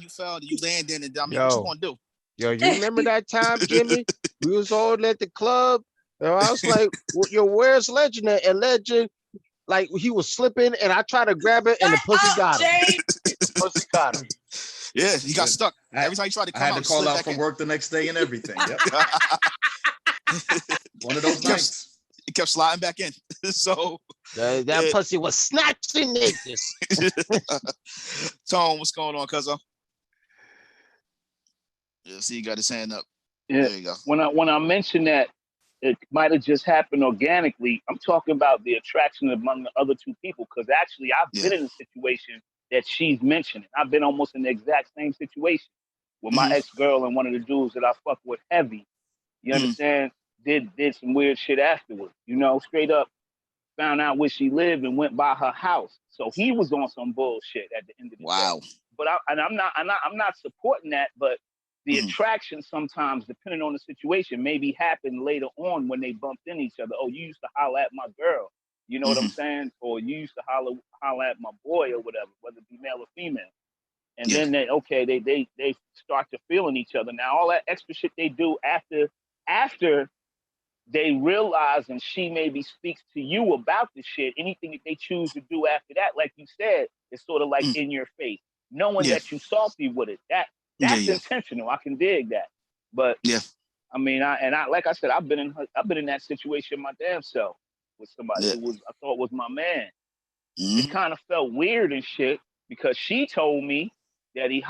You fell, you land in, and I mean, what you gonna do? Yo, you remember that time, Jimmy? We was all at the club, and I was like, "Yo, where's Legend at?" And Legend, like, he was slipping, and I tried to grab it, and the pussy got him. pussy got him. Yeah, he got stuck. Every time he tried to come out, I had to call out from work the next day and everything. Yep. One of those nights. He kept sliding back in. So that pussy was snatching niggas. Tone, what's going on, cuzzo? Yeah, see, you got his hand up. Yeah. There you go. When I mentioned that it might have just happened organically, I'm talking about the attraction among the other two people, because actually I've been in a situation that she's mentioning. I've been almost in the exact same situation with my ex-girl and one of the dudes that I fuck with heavy. You understand? Did some weird shit afterwards. You know, straight up found out where she lived and went by her house. So he was on some bullshit at the end of the day. But I'm not supporting that, but the attraction sometimes, depending on the situation, maybe happened later on when they bumped into each other. Oh, you used to holler at my girl. You know what I'm saying? Or you used to holler at my boy or whatever, whether it be male or female. And then they start to feeling each other. Now, all that extra shit they do after they realize, and she maybe speaks to you about the shit, anything that they choose to do after that, like you said, is sort of like in your face, knowing that you salty with it. That's intentional. I can dig that. But I mean, like I said, I've been in that situation my damn self with somebody who I thought was my man. It kind of felt weird and shit because she told me that he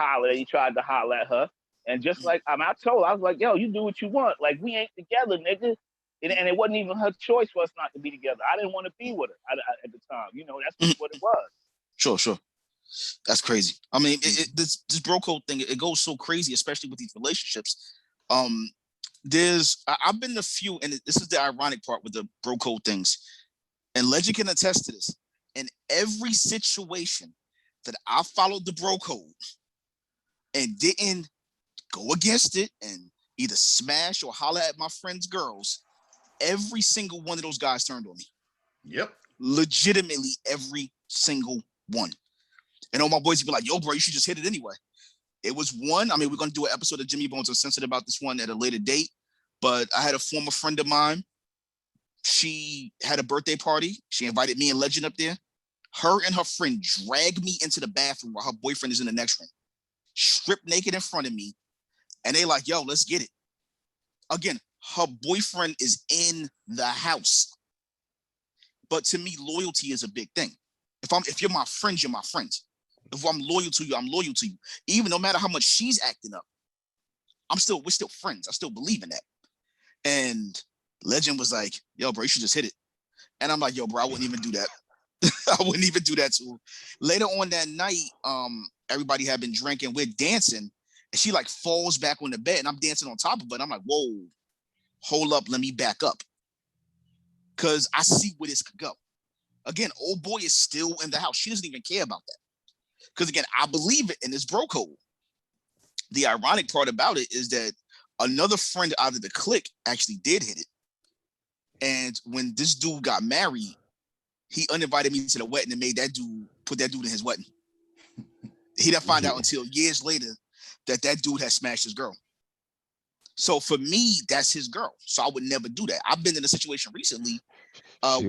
tried to holler at her. And just like I was like, yo, you do what you want. Like, we ain't together, nigga. And it wasn't even her choice for us not to be together. I didn't want to be with her at the time. You know, that's just what it was. Sure. That's crazy. I mean, this bro code thing, it goes so crazy, especially with these relationships. I've been in a few, and this is the ironic part with the bro code things. And Legend can attest to this. In every situation that I followed the bro code and didn't go against it and either smash or holler at my friends' girls, every single one of those guys turned on me. Yep. Legitimately every single one. And all my boys would be like, yo, bro, you should just hit it anyway. It was one. I mean, we're going to do an episode of Jimmy Bones Uncensored about this one at a later date. But I had a former friend of mine. She had a birthday party. She invited me and Legend up there. Her and her friend dragged me into the bathroom while her boyfriend is in the next room. Stripped naked in front of me. And they like, yo, let's get it. Again, her boyfriend is in the house. But to me, loyalty is a big thing. If you're my friend, you're my friend. If I'm loyal to you, I'm loyal to you. Even no matter how much she's acting up, we're still friends. I still believe in that. And Legend was like, yo, bro, you should just hit it. And I'm like, yo, bro, I wouldn't even do that. I wouldn't even do that to her. Later on that night, everybody had been drinking. We're dancing. And she like falls back on the bed and I'm dancing on top of her. And I'm like, whoa, hold up. Let me back up. Because I see where this could go. Again, old boy is still in the house. She doesn't even care about that. Because again, I believe it in this bro code. The ironic part about it is that another friend out of the clique actually did hit it. And when this dude got married, he uninvited me to the wedding and put that dude in his wedding. He didn't find out until years later that dude had smashed his girl. So for me, that's his girl. So I would never do that. I've been in a situation recently. She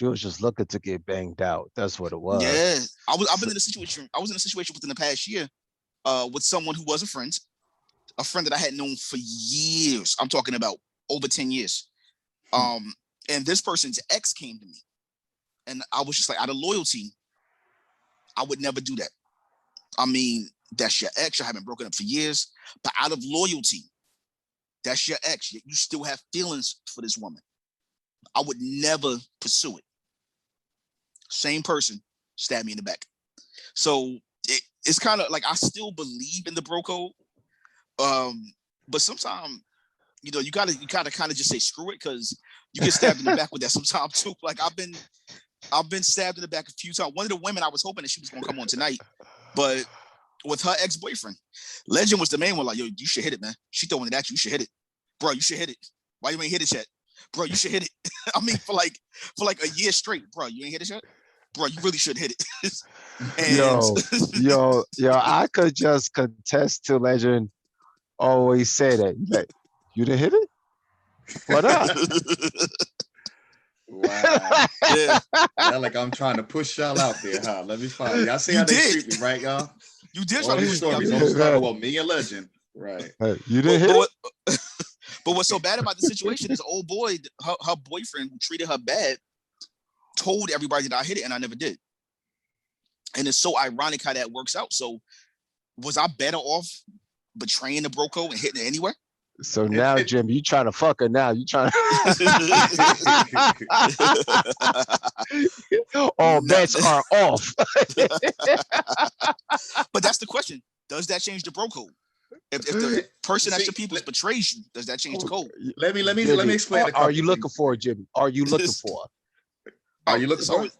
was just looking to get banged out. That's what it was. Yeah, I've been in a situation. I was in a situation within the past year, with someone who was a friend that I had known for years. I'm talking about over 10 years. And this person's ex came to me, and I was just like, out of loyalty, I would never do that. I mean, that's your ex. You haven't broken up for years, but out of loyalty, that's your ex. You still have feelings for this woman. I would never pursue it. Same person stabbed me in the back. So it's kind of like I still believe in the bro code, but sometimes you gotta kind of just say screw it, because you get stabbed in the back with that sometimes too. Like I've been stabbed in the back a few times. One of the women, I was hoping that she was gonna come on tonight, but with her ex-boyfriend, Legend was the main one. Like, yo, you should hit it, man. She throwing it at you. You should hit it, bro. You should hit it. Why you ain't hit it yet? Bro, you should hit it. I mean, for like a year straight, bro. You ain't hit it yet, bro. You really should hit it. Yo, I could just contest to Legend. Always say that. Like, you didn't hit it? What up? Wow. Yeah, like I'm trying to push y'all out there, huh? Let me find y'all. See how they treat me, right, y'all? You did. All these stories don't start about me and Legend, right? You didn't hear? But what's so bad about the situation is, old boy, her boyfriend who treated her bad, told everybody that I hit it, and I never did. And it's so ironic how that works out. So, was I better off betraying the bro code and hitting it anyway? So now, Jim, you trying to fuck her now? You trying? All bets are off. But that's the question: does that change the bro code? If the person at your peoples betrays you, does that change the code? Let me explain. Are you looking for it, Jimmy? Are you looking for it? Are you looking for it?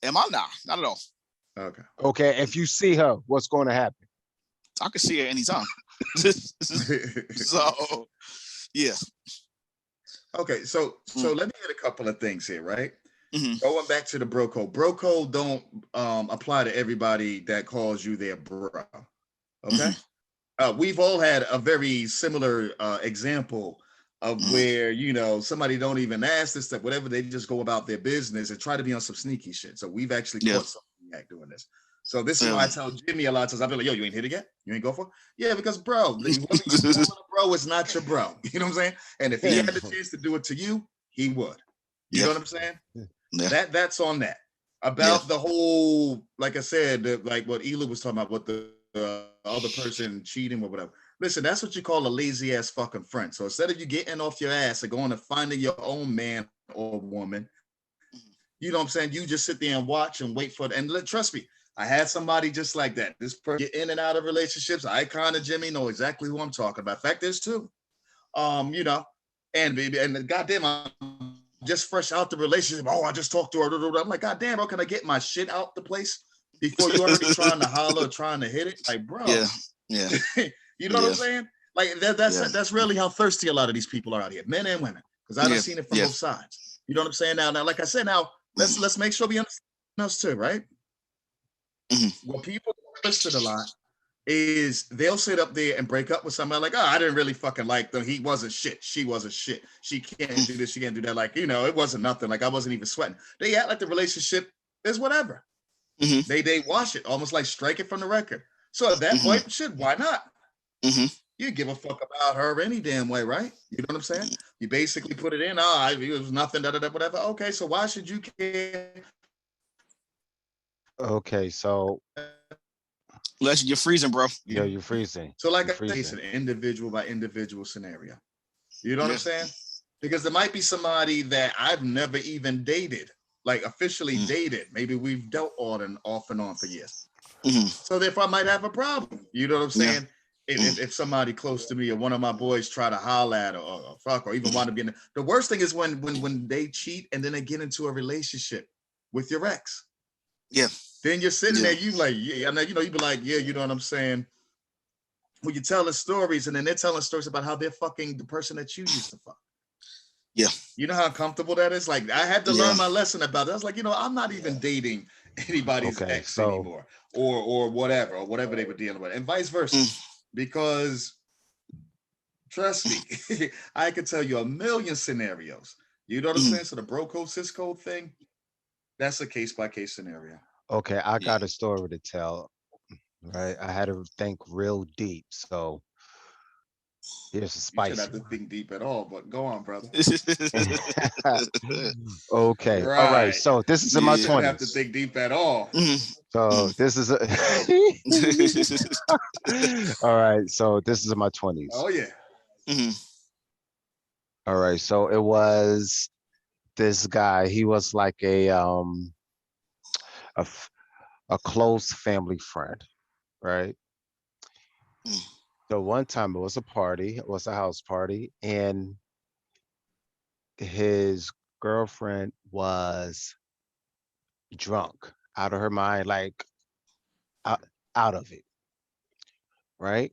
Am I? Nah, not at all. Okay. Okay. If you see her, what's going to happen? I can see her anytime. So, yeah. Okay, so let me hit a couple of things here, right? Mm-hmm. Going back to the bro code. Bro code don't apply to everybody that calls you their bro. Okay. Mm-hmm. We've all had a very similar example of where, you know, somebody don't even ask this stuff, whatever, they just go about their business and try to be on some sneaky shit. So we've actually caught something doing this. So this is why I tell Jimmy a lot of times, I'll be like, yo, you ain't hit it yet? You ain't go for it? Yeah, because bro, bro is not your bro. You know what I'm saying? And if he had the chance to do it to you, he would. You know what I'm saying? Yeah. That's on that. About the whole, like I said, like what Ela was talking about, what the other person cheating or whatever. Listen, that's what you call a lazy ass fucking friend. So instead of you getting off your ass and going and finding your own man or woman, you know what I'm saying? You just sit there and watch and wait for it. And trust me, I had somebody just like that. This person get in and out of relationships. Icon and Jimmy know exactly who I'm talking about. In fact, there's two. You know, and goddamn, I'm just fresh out the relationship. Oh, I just talked to her. I'm like, goddamn, bro, can I get my shit out the place before you already trying to holler, trying to hit it? Like, bro, yeah. You know what I'm saying? Like that's really how thirsty a lot of these people are out here, men and women. Because I've seen it from both sides. You know what I'm saying? Now, like I said, let's make sure we understand us too, right? What people twisted a lot is they'll sit up there and break up with somebody like, oh, I didn't really fucking like them. He wasn't shit. She wasn't shit. She can't do this. She can't do that. Like, you know, it wasn't nothing. Like I wasn't even sweating. They act like the relationship is whatever. They wash it, almost like strike it from the record. So at that point, shit, why not? You give a fuck about her any damn way, right? You know what I'm saying? You basically put it in, it was nothing, whatever. Okay, so why should you care? Okay, so Legend, you're freezing, bro. Yeah, you're freezing. So like I say, it's an individual by individual scenario. You know what I'm saying? Because there might be somebody that I've never even dated, like officially dated. Maybe we've dealt off and on for years. So therefore I might have a problem. You know what I'm saying? If somebody close to me or one of my boys try to holler at or fuck or even want to be in the worst thing is when they cheat and then they get into a relationship with your ex. Yeah. Then you're sitting there, you like, yeah, you know, you be like, yeah, you know what I'm saying? When you're telling stories and then they're telling stories about how they're fucking the person that you used to fuck. Yeah. You know how uncomfortable that is? Like I had to learn my lesson about it. I was like, you know, I'm not even dating anybody's ex anymore or whatever they were dealing with, and vice versa. Because trust me, I can tell you a million scenarios. You know what I'm saying? So the bro code, sis code thing, that's a case by case scenario. Okay, I got a story to tell. Right, I had to think real deep. So here's a spicy. You shouldn't have to think deep at all, but go on, brother. Okay, all right. So this is in my 20s. You shouldn't have to think deep at all. So this is all right. So this is in my 20s. Oh yeah. All right. So it was this guy. He was like a close family friend, right? So one time it was a party. It was a house party, and his girlfriend was drunk, out of her mind, like out of it, right?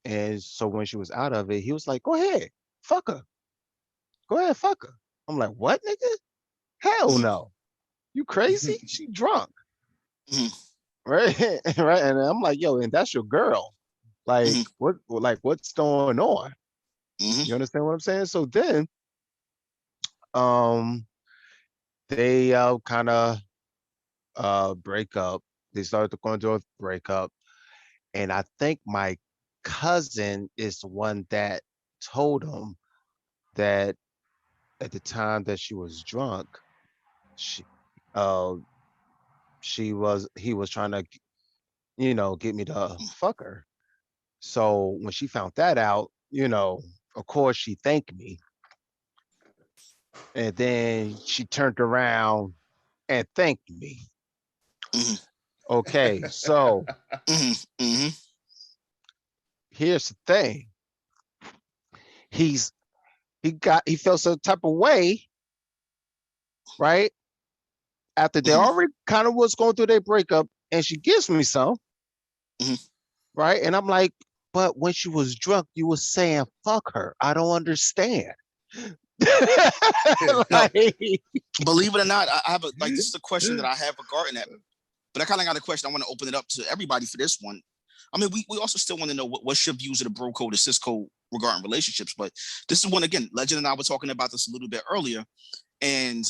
And so when she was out of it, he was like, go ahead, fuck her. Go ahead, fuck her. I'm like, what, nigga? Hell no. You crazy? She drunk. Right? Right. And I'm like, yo, and that's your girl. Like, what's going on? You understand what I'm saying? So then, they kind of break up. They started to go into a breakup, and I think my cousin is the one that told him that at the time that she was drunk, she uh he was trying to, get me to fuck her. So when she found that out, of course she thanked me. And then she turned around and thanked me. Okay, so here's the thing. He felt some type of way, right? After they already kind of was going through their breakup, and she gives me some, right? And I'm like, but when she was drunk, you were saying fuck her. I don't understand. Like, believe it or not, I have this is a question that I have regarding that. But I kind of got a question. I want to open it up to everybody for this one. I mean, we also still want to know what's your views of the bro code, the cis code regarding relationships. But this is one, again, Legend and I were talking about this a little bit earlier. And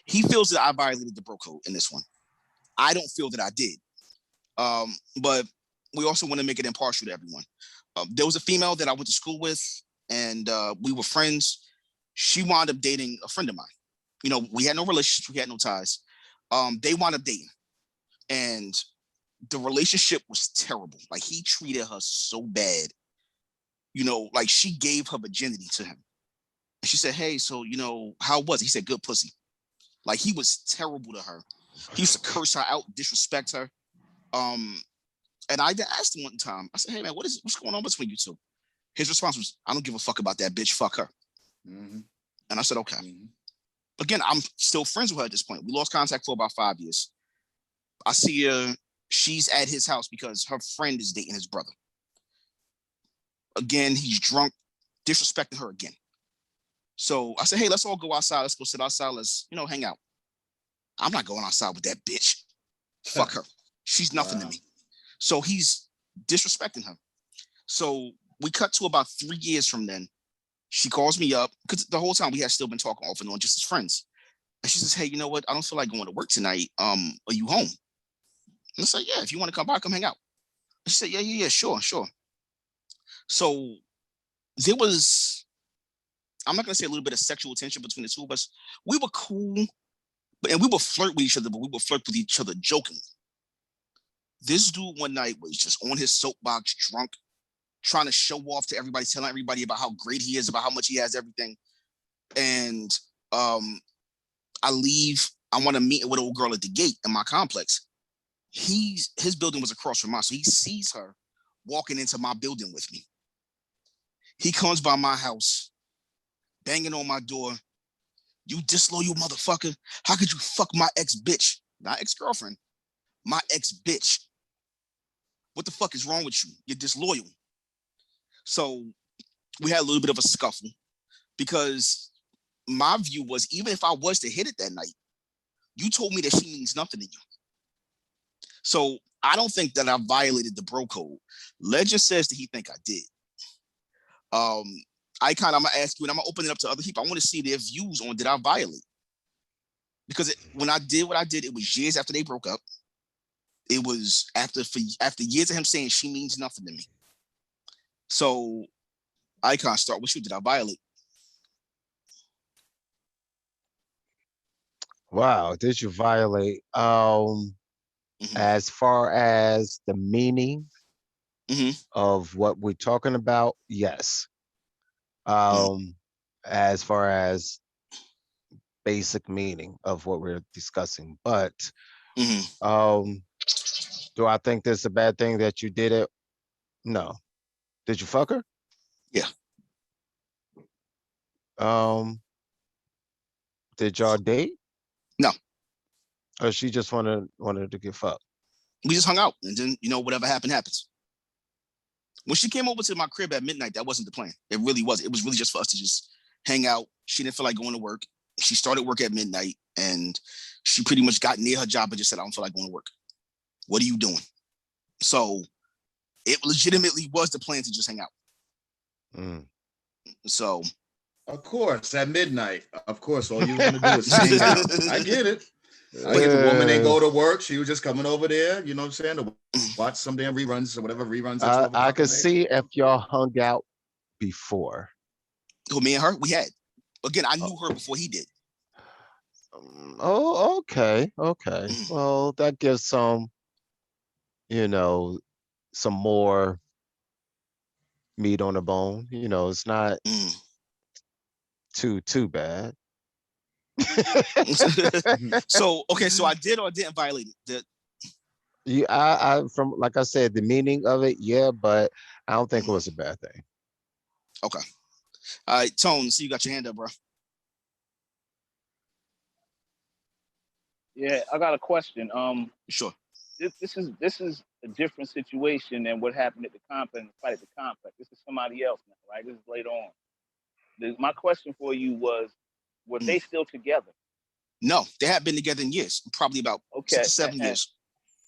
he feels that I violated the bro code in this one. I don't feel that I did. But we also want to make it impartial to everyone. There was a female that I went to school with, and we were friends. She wound up dating a friend of mine. We had no relationships, we had no ties. They wound up dating, and the relationship was terrible. Like, he treated her so bad. Like, she gave her virginity to him. And she said, hey, so, how was it? He said, good pussy. Like, he was terrible to her. He used to curse her out, disrespect her. And I asked him one time, I said, hey, man, what's going on between you two? His response was, I don't give a fuck about that bitch. Fuck her. And I said, okay. Again, I'm still friends with her at this point. We lost contact for about 5 years. I see her. She's at his house because her friend is dating his brother. Again, he's drunk, disrespecting her again. So I said, hey, let's all go outside. Let's go sit outside. Let's, hang out. I'm not going outside with that bitch. Fuck her. She's nothing to me. So he's disrespecting her. So we cut to about 3 years from then. She calls me up because the whole time we had still been talking off and on just as friends. And she says, hey, you know what? I don't feel like going to work tonight. Are you home? And I said, yeah, if you want to come by, come hang out. And she said, yeah, sure. So there was, I'm not going to say a little bit of sexual tension between the two of us. We were cool, and we would flirt with each other, but we would flirt with each other jokingly. This dude one night was just on his soapbox, drunk, trying to show off to everybody, telling everybody about how great he is, about how much he has everything. And I leave. I want to meet with an old girl at the gate in my complex. His building was across from mine, so he sees her walking into my building with me. He comes by my house, banging on my door. You disloyal motherfucker. How could you fuck my ex-bitch? Not ex-girlfriend. My ex-bitch. What the fuck is wrong with you? You're disloyal. So we had a little bit of a scuffle because my view was, even if I was to hit it that night, you told me that she means nothing to you. So I don't think that I violated the bro code. Legend says that he think I did. I'm gonna ask you, and I'm gonna open it up to other people. I want to see their views on, did I violate? Because when I did what I did, it was years after they broke up. It was after years of him saying she means nothing to me. So I can't start with you. Did I violate? Wow, did you violate? As far as the meaning of what we're talking about, yes. As far as basic meaning of what we're discussing, but do I think this is a bad thing that you did it? No. Did you fuck her? Yeah. Did y'all date? No. Or she just wanted to get fucked? We just hung out, and then whatever happens. When she came over to my crib at midnight, that wasn't the plan. It really was. It was really just for us to just hang out. She didn't feel like going to work. She started work at midnight, and she pretty much got near her job and just said, I don't feel like going to work. What are you doing? So it legitimately was the plan to just hang out. So Of course, at midnight. Of course, all you want to do is hang out. I get it. I get the woman ain't go to work. She was just coming over there, you know what I'm saying, to watch some damn reruns or whatever reruns. I could see if y'all hung out before. Who, me and her? We had. Again, I knew her before he did. Oh, okay. Well, that gives some, some more meat on the bone. It's not too bad. So I did or didn't violate it. I from like I said, the meaning of it, yeah, but I don't think it was a bad thing. Okay. All right, Tone. So you got your hand up, bro. Yeah, I got a question. Sure. This is a different situation than what happened at the complex, the fight at the complex. This is somebody else now, right? This is later on. My question for you was, were they still together? No, they had been together in years, probably about 6 to 7 years.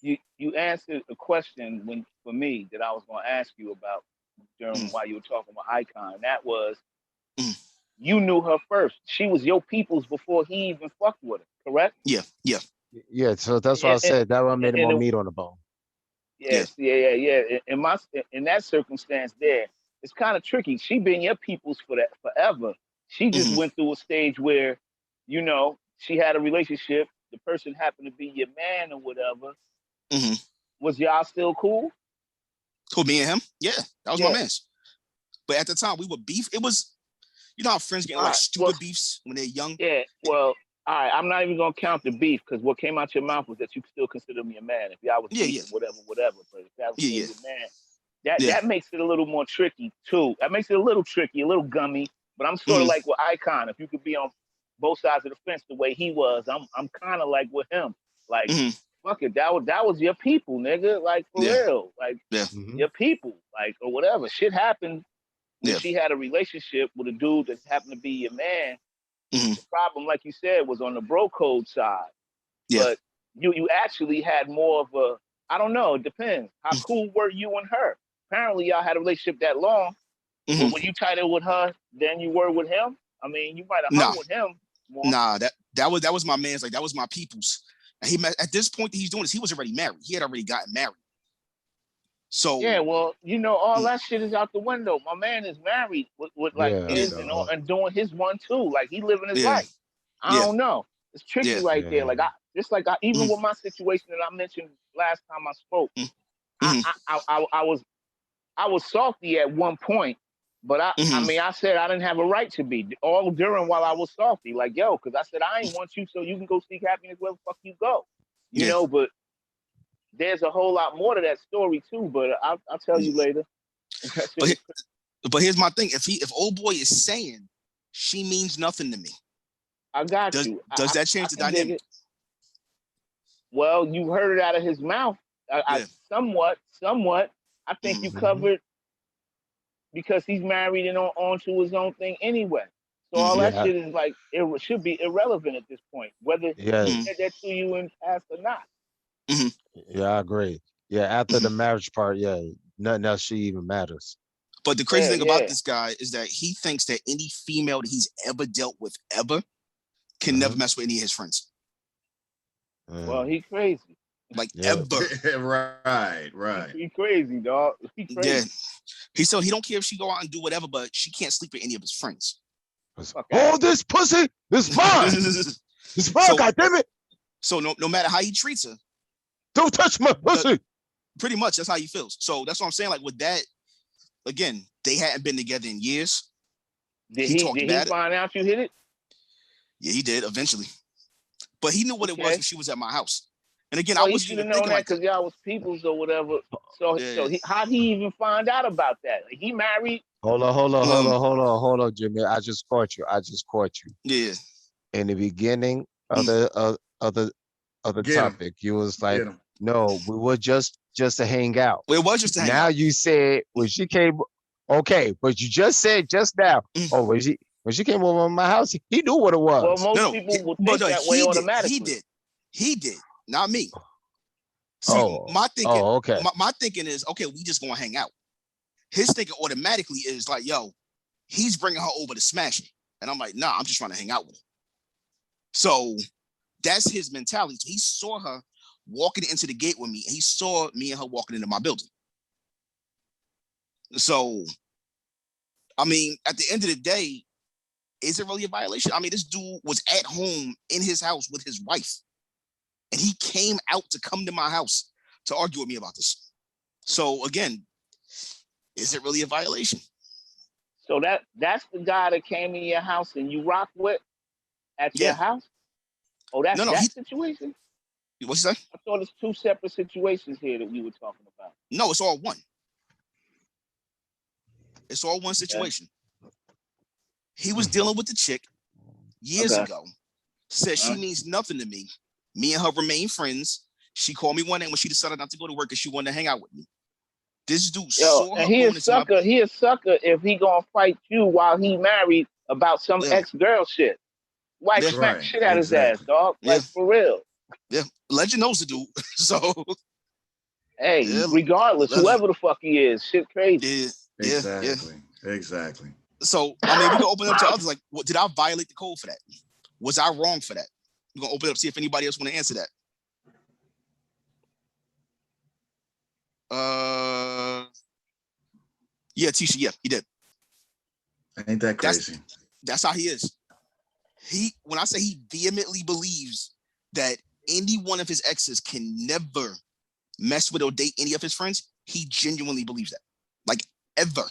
You answered a question for me that I was going to ask you about while you were talking about Icon. That was, you knew her first. She was your people's before he even fucked with her, correct? Yeah. Yeah, so that's why I said that one made more meat on the bone. Yes, yeah. In that circumstance there, it's kind of tricky. She been your people's for that forever. She just went through a stage where, she had a relationship. The person happened to be your man or whatever. Was y'all still cool? Who, me and him? Yeah, that was my man's. But at the time, we were beef. It was, how friends get stupid beefs when they're young? Yeah, well, all right, I'm not even going to count the beef because what came out your mouth was that you still consider me a man. If y'all was beefing, whatever. But if that was your man, that makes it a little more tricky, too. That makes it a little tricky, a little gummy. But I'm sort of like with Icon. If you could be on both sides of the fence the way he was, I'm kind of like with him. Like, fuck it, that was your people, nigga. Like, for real. Like, your people. Like, or whatever. Shit happened when she had a relationship with a dude that happened to be your man. The problem, like you said, was on the bro code side. But you actually had more of a, I don't know, it depends. How cool were you and her? Apparently, y'all had a relationship that long. But were you tighter with her than you were with him? I mean, you might have hung with him more. Nah, that was my man's. Like, that was my people's. And he met, at this point that he's doing this, he was already married. He had already gotten married. So yeah, well, all that shit is out the window. My man is married with his and doing his one too. Like, he living his life. I don't know. It's tricky right there. Like, even with my situation that I mentioned last time I spoke, I was salty at one point, but I mean, I said I didn't have a right to be all during while I was salty. Like, yo, because I said I ain't want you, so you can go seek happiness where the fuck you go. You know, but there's a whole lot more to that story too. But I'll tell you later. But here's my thing: if old boy is saying she means nothing to me, I got you. Does that change the dynamic? Well, you heard it out of his mouth. I somewhat. I think you covered because he's married and on to his own thing anyway. So all that shit is like, it should be irrelevant at this point, whether he said that to you in past or not. Yeah, I agree. Yeah, after the marriage part, nothing else she even matters. But the crazy thing about this guy is that he thinks that any female that he's ever dealt with ever can never mess with any of his friends. Well, he crazy. Like, ever. Right. He crazy, dog. He crazy. Yeah. He said he don't care if she go out and do whatever, but she can't sleep with any of his friends. Oh, this pussy, this mine. This mine, goddammit. So no matter how he treats her, don't touch my pussy. Pretty much, that's how he feels. So that's what I'm saying. Like, with that, again, they hadn't been together in years. Did he find out you hit it? Yeah, he did eventually. But he knew what it was when she was at my house. And again, I wasn't even thinking thinking that because y'all was peoples or whatever. So how'd he even find out about that? Like, he married. Hold on, Jimmy. I just caught you. Yeah. In the beginning of the topic, you was like, no, we were just to hang out. Well, it was just to hang out. Now you said when she came, okay, but you just said just now, when she came over to my house, he knew what it was. Well, most people will think that way automatically. He did, not me. See, my thinking is, okay, we just gonna hang out. His thinking automatically is like, yo, he's bringing her over to smash it. And I'm like, nah, I'm just trying to hang out with her. So that's his mentality. He saw her walking into the gate with me, and he saw me and her walking into my building. So, I mean, at the end of the day, is it really a violation? I mean, this dude was at home in his house with his wife, and he came out to come to my house to argue with me about this. So again, is it really a violation? So that's the guy that came in your house and you rock with at your house? Oh, that's that situation? What's that? I thought it's two separate situations here that we were talking about. No, it's all one. It's all one situation. He was dealing with the chick years ago. Said she means nothing to me. Me and her remain friends. She called me one day when she decided not to go to work and she wanted to hang out with me. This dude saw her. And he a sucker. He a sucker if he gonna fight you while he married about some ex-girl shit. Wife smack shit out his ass, dog. Like for real. Yeah, legend knows the dude. So, hey, regardless, whoever the fuck he is, shit crazy. Exactly. So, I mean, we can open it up to others. Like, what, did I violate the code for that? Was I wrong for that? We're gonna open it up, see if anybody else want to answer that. Yeah, Tisha, yeah, he did. Ain't that crazy? That's how he is. When I say he vehemently believes that any one of his exes can never mess with or date any of his friends, he genuinely believes that. Like, ever.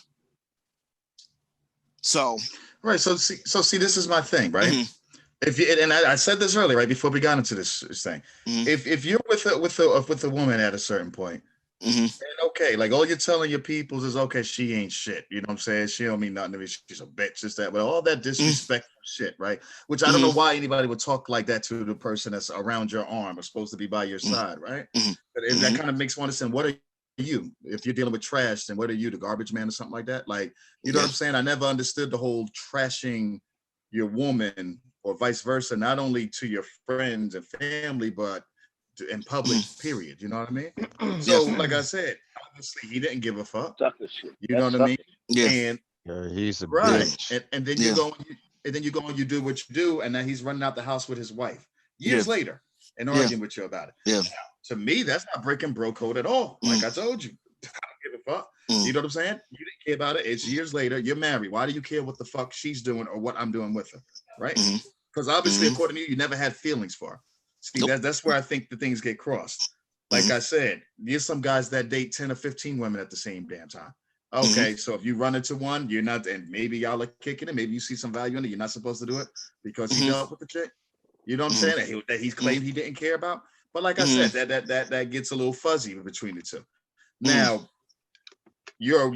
So right. So see, this is my thing, right? Mm-hmm. If you, and I said this earlier, right before we got into this thing, if you're with a woman at a certain point, and okay, like all you're telling your peoples is okay, she ain't shit. You know what I'm saying? She don't mean nothing to me. She's a bitch. This, that, but all that disrespectful shit, right? Which I don't know why anybody would talk like that to the person that's around your arm or supposed to be by your side, right? But that kind of makes one understand what are you? If you're dealing with trash, then what are you, the garbage man or something like that? Like, you know what I'm saying? I never understood the whole trashing your woman or vice versa, not only to your friends and family, but in public, period. You know what I mean? So, like I said, obviously he didn't give a fuck. You know what I mean? Yeah. And he's a bitch. And then you go and you do what you do, and now he's running out the house with his wife years later and arguing with you about it. Yeah. Now, to me, that's not breaking bro code at all. Like I told you, I don't give a fuck. You know what I'm saying? You didn't care about it. It's years later. You're married. Why do you care what the fuck she's doing or what I'm doing with her? Right? Because obviously, according to you never had feelings for her. See, that's where I think the things get crossed. Like I said, there's some guys that date 10 or 15 women at the same damn time. Okay, so if you run into one, you're not, and maybe y'all are kicking it. Maybe you see some value in it. You're not supposed to do it because he dealt with the chick. You know what I'm saying? That he's claimed he didn't care about. But like I said, that gets a little fuzzy between the two. Now, your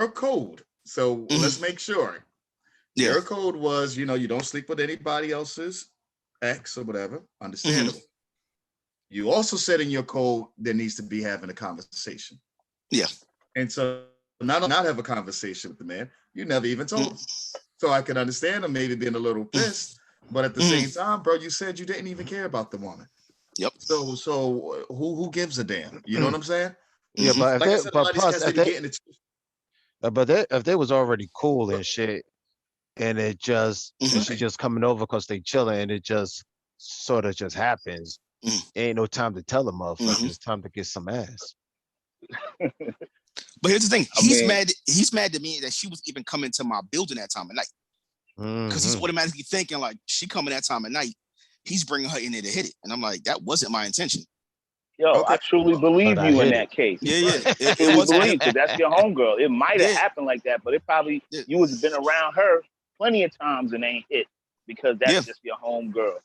code. So let's make sure. Your code was, you don't sleep with anybody else's ex or whatever. Understandable. You also said in your code there needs to be having a conversation. Yeah. And so not have a conversation with the man, you never even told him. So I can understand him maybe being a little pissed, but at the same time, bro, you said you didn't even care about the woman. Yep. So who gives a damn? You know what I'm saying? Yeah, but if they was already cool and shit, and it just she just coming over because they chilling, and it just sort of just happens. Ain't no time to tell them, motherfucker. It's time to get some ass. But here's the thing: he's mad to me that she was even coming to my building that time of night, because he's automatically thinking like she coming that time of night. He's bringing her in there to hit it, and I'm like, that wasn't my intention. Yo, I truly believe you in that case. Yeah. It was believe because that's your homegirl. It might have happened like that, but it probably you was been around her plenty of times and ain't hit because that's just your homegirl.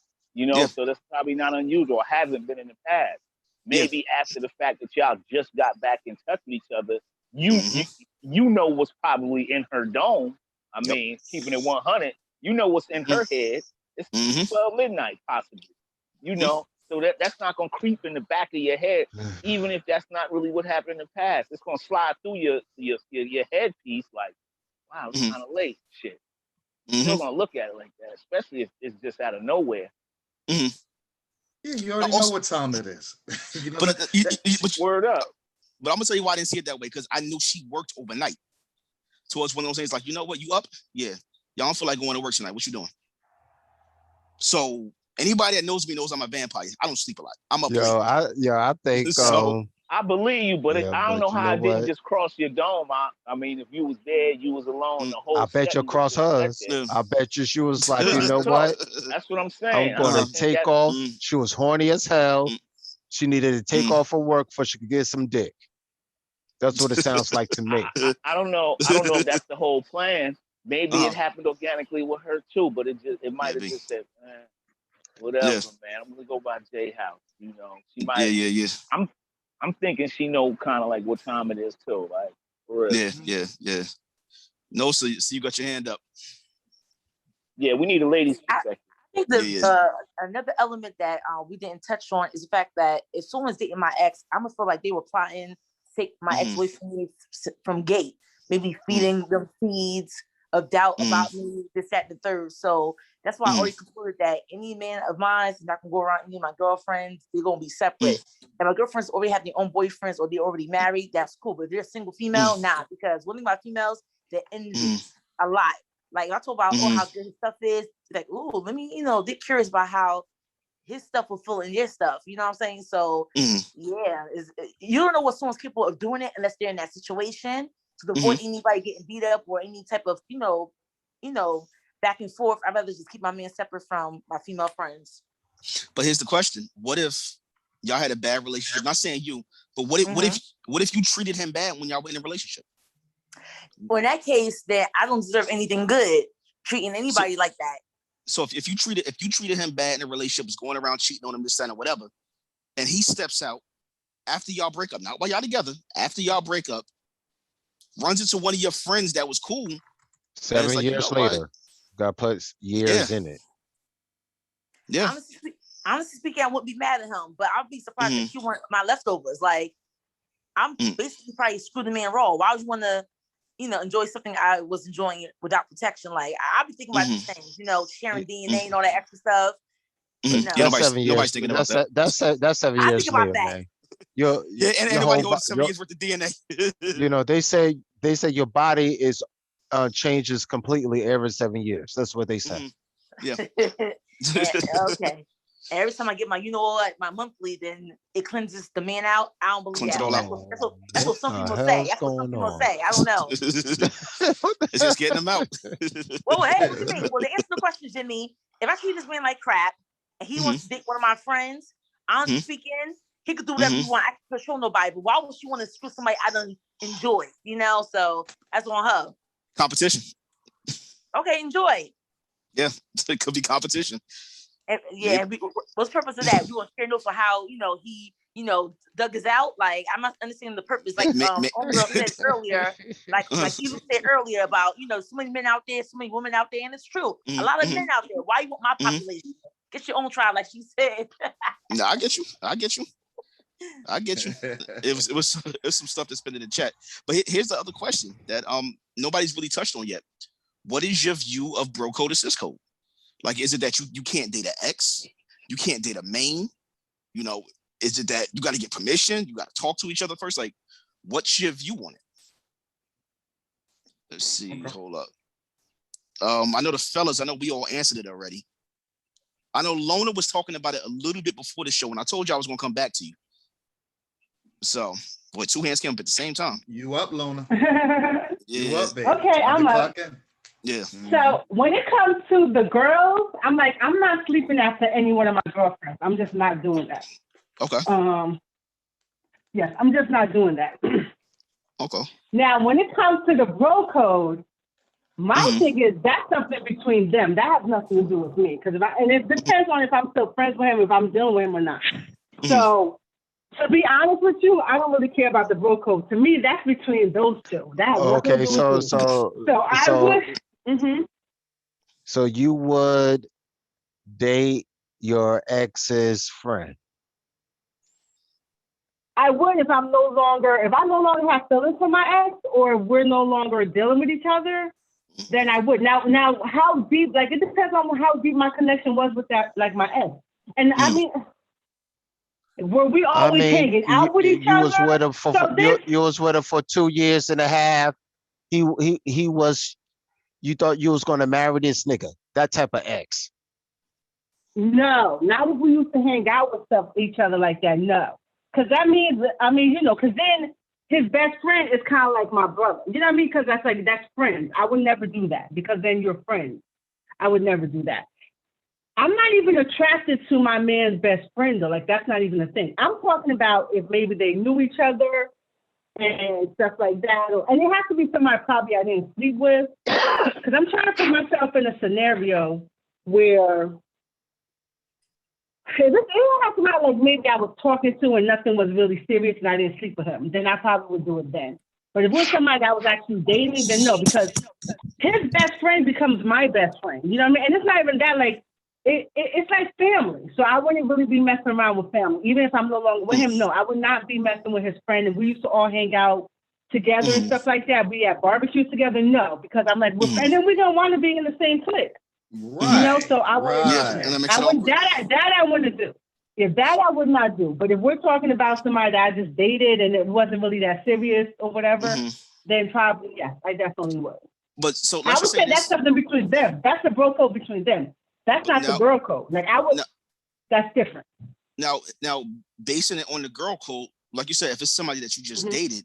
So that's probably not unusual. Or hasn't been in the past. Maybe after the fact that y'all just got back in touch with each other, you know what's probably in her dome. I mean, keeping it 100, you know what's in her head. It's 12 midnight, possibly. So that's not gonna creep in the back of your head, even if that's not really what happened in the past. It's gonna slide through your headpiece like, wow, it's kind of late. Shit. You're still gonna look at it like that, especially if it's just out of nowhere. Yeah, you already know what time it is. Word up. But I'm gonna tell you why I didn't see it that way, because I knew she worked overnight. So it's one of those things like, you know what, you up? Yeah. y'all don't feel like going to work tonight. What you doing? So anybody that knows me knows I'm a vampire. I don't sleep a lot. I'm up late. I think So I believe you, but I don't know how it didn't what? just cross your dome. I mean, if you was there, you was alone the whole. I bet you across hers. I bet you she was like, you know what? That's what I'm saying. I'm gonna take off. She was horny as hell. She needed to take off for work before she could get some dick. That's what it sounds like to me. I don't know. I don't know if that's the whole plan. Maybe it happened organically with her too, but it might have just said, whatever, man. I'm gonna go by Jay house. You know, she might. Yeah. I'm thinking she know kind of like what time it is too, like. For real. Yeah. No, so you got your hand up. Yeah, we need a ladies' perspective. I think another element that we didn't touch on is the fact that if someone's dating my ex, I'm gonna feel like they were plotting to take my ex away from me from gate, maybe feeding them seeds of doubt about me, this, that, the third. So that's why I already concluded that any man of mine is not gonna go around any of my girlfriends. They're gonna be separate. And my girlfriends already have their own boyfriends or they're already married. That's cool. But if they're a single female, nah, because one of my females, they envy a lot. Like I told about how good his stuff is. Like, ooh, let me, they're curious about how his stuff will fill in your stuff. You know what I'm saying? So yeah, you don't know what someone's capable of doing it unless they're in that situation. To avoid anybody getting beat up or any type of, back and forth, I'd rather just keep my man separate from my female friends. But here's the question: what if y'all had a bad relationship? Not saying you, but what if you treated him bad when y'all were in a relationship? Well, in that case, then I don't deserve anything good treating anybody like that. So if you treated him bad in a relationship, was going around cheating on him, this, that, or whatever, and he steps out after y'all break up, not while y'all together, after y'all break up, runs into one of your friends that was cool. 7 years later, got put years in it. Yeah. Honestly speaking, I wouldn't be mad at him, but I'd be surprised if you weren't my leftovers. Like, I'm basically probably screw the man raw. Why would you want to, enjoy something I was enjoying without protection? Like, I'll be thinking about these things, sharing DNA and all that extra stuff. That's 7 years. Nobody's thinking about that. That's 7 years later, man. And nobody holds 7 years worth of DNA. They say your body is changes completely every 7 years. That's what they say. Yeah. Okay. Every time I get my, my monthly, then it cleanses the man out. I don't believe that. That's what some people say. That's what some people say. I don't know. It's just getting them out. Well, hey, what do you mean? Well, to answer the question, Jimmy, if I treat this man like crap and he wants to date one of my friends, honestly speaking, he could do whatever he wants. I can control nobody. But why would she want to screw somebody I don't enjoy? So that's on her. Competition. Okay, enjoy. Yeah, it could be competition. What's the purpose of that? We want to share notes for how he dug us out. Like, I'm not understanding the purpose. Like Homegirl said earlier, like you said earlier about so many men out there, so many women out there, and it's true. A lot of men out there. Why you want my population? Get your own tribe, like she said. No, I get you. It was some stuff that's been in the chat. But here's the other question that nobody's really touched on yet. What is your view of bro code and sis code? Like, is it that you can't date an ex? You can't date a main? Is it that you got to get permission? You got to talk to each other first? Like, what's your view on it? Let's see. Okay. Hold up. I know the fellas, I know we all answered it already. I know Lona was talking about it a little bit before the show, and I told you I was going to come back to you. So, boy, two hands came up at the same time. You up, Lona? You up, baby. Okay, I'm up. Yeah. So when it comes to the girls, I'm like, I'm not sleeping after any one of my girlfriends. I'm just not doing that. Okay. Yes, I'm just not doing that. Okay. Now, when it comes to the bro code, my thing is that's something between them. That has nothing to do with me. And it depends on if I'm still friends with him, if I'm dealing with him or not. So to be honest with you, I don't really care about the bro code. To me, that's between those two. That okay, so you would date your ex's friend? I would if I no longer have feelings for my ex, or if we're no longer dealing with each other, then I would. Now how deep, like it depends on how deep my connection was with that, like my ex. And I mean, were we always hanging out with each other? You was with him for 2 years and a half. He was You thought you was gonna marry this nigga? That type of ex. No, not if we used to hang out with each other like that. No, because that means, because then his best friend is kind of like my brother. You know what I mean? Because that's friends. I would never do that because then you're friends. I would never do that. I'm not even attracted to my man's best friend though. Like that's not even a thing. I'm talking about if maybe they knew each other and stuff like that, and it has to be somebody probably I didn't sleep with. Because I'm trying to put myself in a scenario where. It don't have to be like maybe I was talking to and nothing was really serious and I didn't sleep with him. Then I probably would do it then. But if it was somebody that I was actually dating, then no, because his best friend becomes my best friend. You know what I mean? And it's not even that like, it's like family. So I wouldn't really be messing around with family. Even if I'm no longer with him, no, I would not be messing with his friend. And we used to all hang out together and stuff like that. We had barbecues together, no, because I'm like, and then we're going to want to be in the same clique. Right. So I would. That I wouldn't do. If that I would not do. But if we're talking about somebody that I just dated and it wasn't really that serious or whatever, then probably yes, I definitely would. But so I would say that's something between them. That's the bro code between them. That's not the girl code. Like I would. That's different. Now, basing it on the girl code, like you said, if it's somebody that you just dated,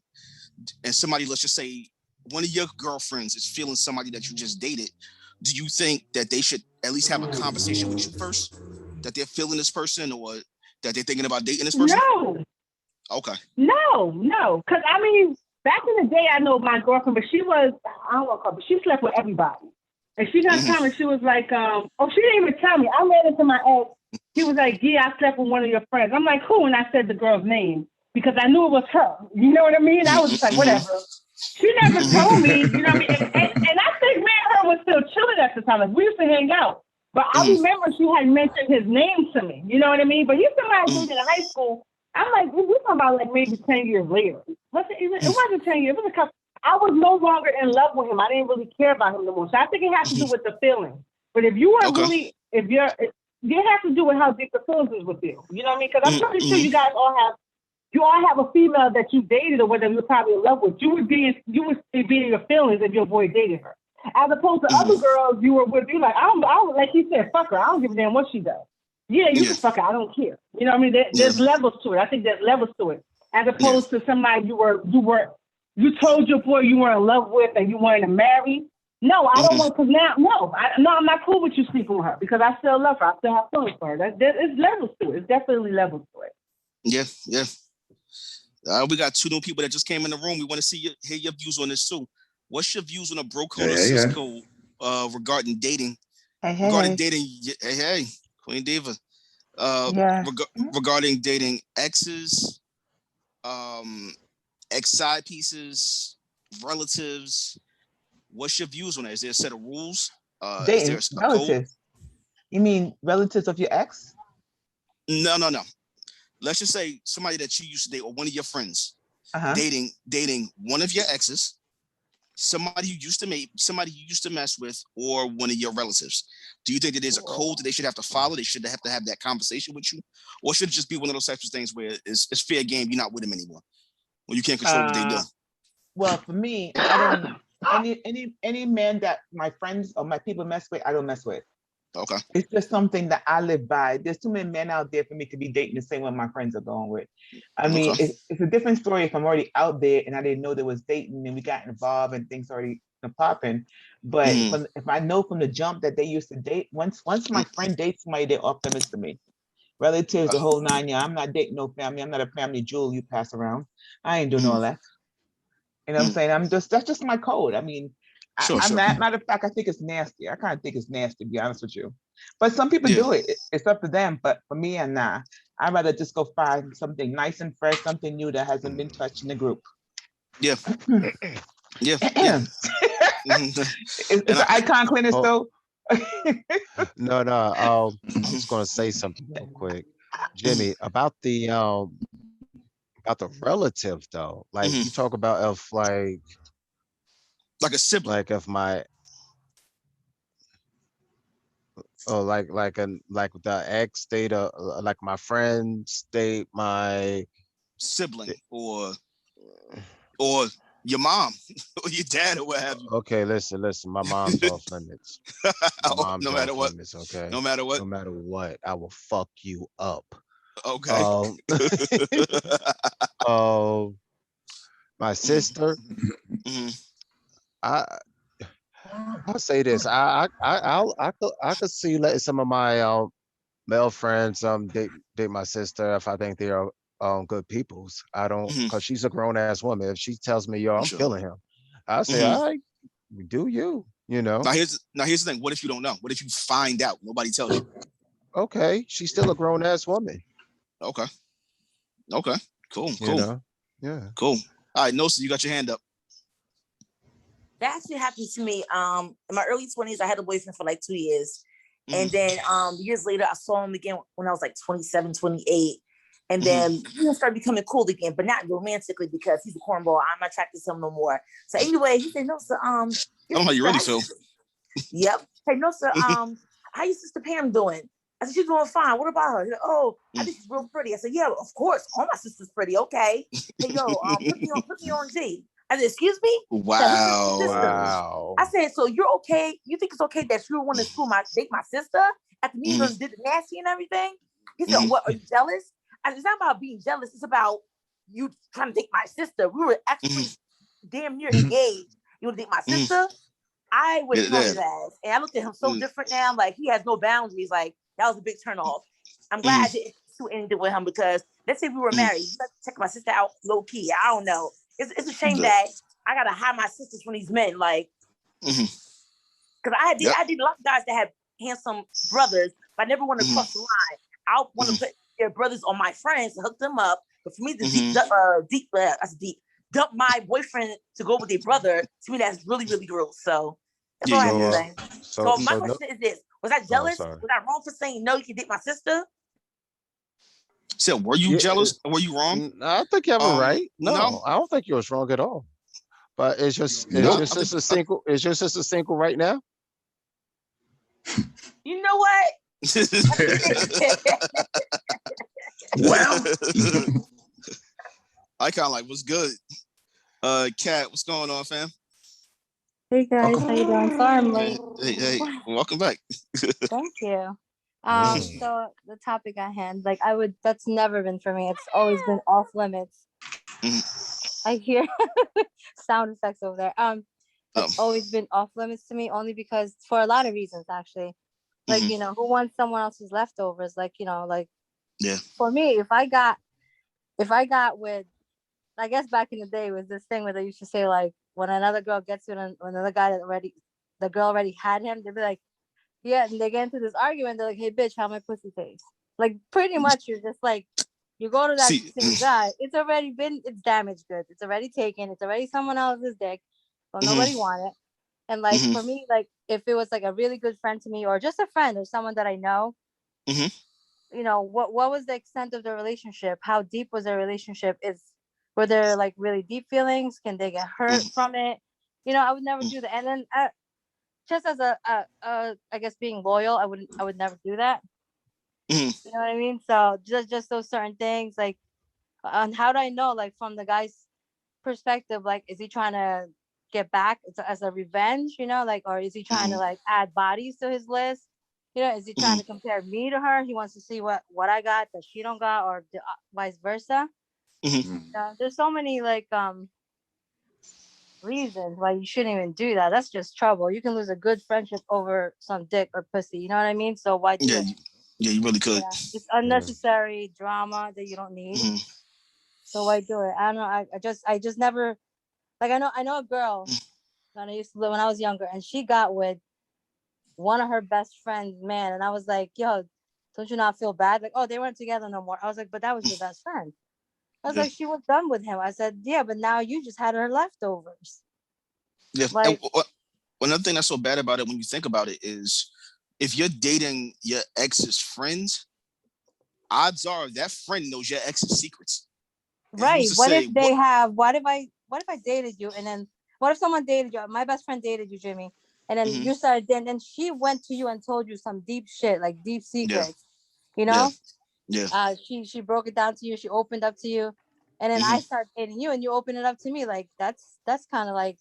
and somebody, let's just say, one of your girlfriends is feeling somebody that you just dated. Do you think that they should at least have a conversation with you first? That they're feeling this person or that they're thinking about dating this person? No. Okay. No. Because, back in the day, I know my girlfriend, but she was, I don't want to call her, but she slept with everybody. And she got tell me, she was like, she didn't even tell me. I ran into my ex. He was like, yeah, I slept with one of your friends. I'm like, who? And I said the girl's name because I knew it was her. You know what I mean? I was just like, whatever. She never told me, you know what I mean? And I think me and her was still chilling at the time. Like, we used to hang out. But I remember she had mentioned his name to me. You know what I mean? But he's somebody I dated in high school. I'm like, we're talking about like maybe 10 years later. It wasn't 10 years. It was a couple. I was no longer in love with him. I didn't really care about him no more. So I think it has to do with the feeling. But if you weren't really, it has to do with how deep the feelings is with you. You know what I mean? Because I'm pretty sure you guys all have a female that you dated or whatever you're probably in love with. You would be in your feelings if your boy dated her. As opposed to other girls you were with, you like, I don't like he said, fuck her. I don't give a damn what she does. Yeah, you can fuck her. I don't care. You know what I mean? There's levels to it. I think there's levels to it. As opposed to somebody you told your boy you were in love with and you wanted to marry. No, I don't want, because now, I'm not cool with you sleeping with her because I still love her. I still have feelings for her. It's levels to it. It's definitely levels to it. Yeah. We got two new people that just came in the room. We want to hear your views on this too. What's your views on a bro code or sis code regarding dating? Regarding dating, hey, Queen Diva. Regarding dating exes, ex side pieces, relatives. What's your views on that? Is there a set of rules? Dating relatives. You mean relatives of your ex? No. Let's just say somebody that you used to date or one of your friends dating one of your exes, somebody you used to mess with, or one of your relatives. Do you think that there's a code that they should have to follow? They should have to have that conversation with you, or should it just be one of those types of things where it's fair game? You're not with them anymore, or you can't control what they do. Well, for me, I don't any man that my friends or my people mess with, I don't mess with. Okay. It's just something that I live by. There's too many men out there for me to be dating the same one my friends are going with. I mean, it's a different story if I'm already out there and I didn't know there was dating and we got involved and things already popping. But if I know from the jump that they used to date, once my friend dates somebody, they're off limits to me. Relatives, the whole 9 yards. I'm not dating no family. I'm not a family jewel you pass around. I ain't doing all that. You know what I'm saying? That's just my code. I mean, Sure. Matter of fact, I think it's nasty. I kind of think it's nasty, to be honest with you. But some people do it. It's up to them. But for me, I'm not. I'd rather just go find something nice and fresh, something new that hasn't been touched in the group. Yeah. Is the icon cleaner still? No. I was gonna say something real quick, Jimmy, about the relative though. Like you talk about if like a sibling, like if my like the ex date like my friends date my sibling or Your mom or your dad or what have you. Okay, listen. My mom's off limits. No matter what. Limits, okay. No matter what. No matter what, I will fuck you up. Okay. My sister. I'll say this. I could see letting some of my male friends date my sister if I think they are good peoples. I don't, because she's a grown ass woman. If she tells me, yo, I'm killing him, I say, all right, do you, you know? Now here's the thing. What if you don't know? What if you find out? Nobody tells you. Okay, she's still a grown ass woman. Okay. Cool. You know? Yeah. Cool. All right, Nosa, you got your hand up. That actually happened to me. In my early 20s, I had a boyfriend for like 2 years. And then years later, I saw him again when I was like 27, 28. And then we started becoming cool again, but not romantically because he's a cornball. I'm not attracted to him no more. So anyway, he said, no, sir, I don't know how you really feel. Yep. Hey, no, sir, how your sister Pam doing? I said, she's doing fine. What about her? He said, oh, I think she's real pretty. I said, yeah, of course. All my sister's pretty. Okay. Hey, yo, put me on G. I said, excuse me? Wow. I said, so you're okay? You think it's okay that you want to date my sister after me did the nasty and everything? He said, what, are you jealous? I said, it's not about being jealous. It's about you trying to date my sister. We were actually damn near engaged. You want to date my sister? I would tell his ass. And I looked at him so different now. Like, he has no boundaries. Like, that was a big turn off. I'm glad I didn't do anything with him because let's say we were married. Check my sister out low key. I don't know. It's a shame that I gotta hide my sisters from these men, like, because I did a lot of guys that had handsome brothers, but I never want to cross the line. I want to put their brothers on my friends to hook them up, but for me to dump my boyfriend to go with their brother, to me that's really, really gross. So that's all I have to say. So my question is this: was I jealous? Was I wrong for saying no? You can date my sister? So were you jealous? Were you wrong? I think you have it right. No, I don't think you was wrong at all. But it's just a single. It's just a single right now. You know what? Well, I kind of like what's good. Kat, what's going on, fam? Hey guys, how you doing? Sorry I'm late. Hey, welcome back. Thank you. So the topic at hand, like that's never been for me. It's always been off limits. I hear sound effects over there. It's always been off limits to me, only because for a lot of reasons, actually. Like, you know, who wants someone else's leftovers? Like, you know, like, for me, if I got with, I guess back in the day was this thing where they used to say, like, when another girl gets with another guy the girl already had him, they'd be like, yeah, and they get into this argument. They're like, hey, bitch, how my pussy taste? Like, pretty much you're just like, you go to that same guy, it's damaged goods. It's already taken. It's already someone else's dick. So nobody want it. And like, for me, like, if it was like a really good friend to me or just a friend or someone that I know, you know, what was the extent of the relationship? How deep was the relationship? Were there like really deep feelings? Can they get hurt from it? You know, I would never do that. And then just as I guess being loyal, I would never do that. You know what I mean? So just those certain things, like, and how do I know, like, from the guy's perspective, like, is he trying to get back as a revenge, you know, like, or is he trying to like add bodies to his list? You know, is he trying to compare me to her? He wants to see what I got that she don't got, or vice versa. There's so many like reasons why you shouldn't even do that. That's just trouble. You can lose a good friendship over some dick or pussy. You know what I mean? So why do it? Yeah, you really could. It's unnecessary drama that you don't need. So why do it? I don't know. I just never, like, I know a girl that I used to live when I was younger, and she got with one of her best friend's man, and I was like, yo, don't you not feel bad? Like, oh, they weren't together no more. I was like, but that was your best friend. I was like, she was done with him. I said, yeah, but now you just had her leftovers. Yeah. Like, another thing that's so bad about it when you think about it is, if you're dating your ex's friends, odds are that friend knows your ex's secrets. Right. What if I dated you, and then what if someone dated you? My best friend dated you, Jimmy, and then you started, then she went to you and told you some deep shit, like deep secrets. You know? Yeah. She broke it down to you. She opened up to you. and then I start dating you and you open it up to me, like that's kind of like,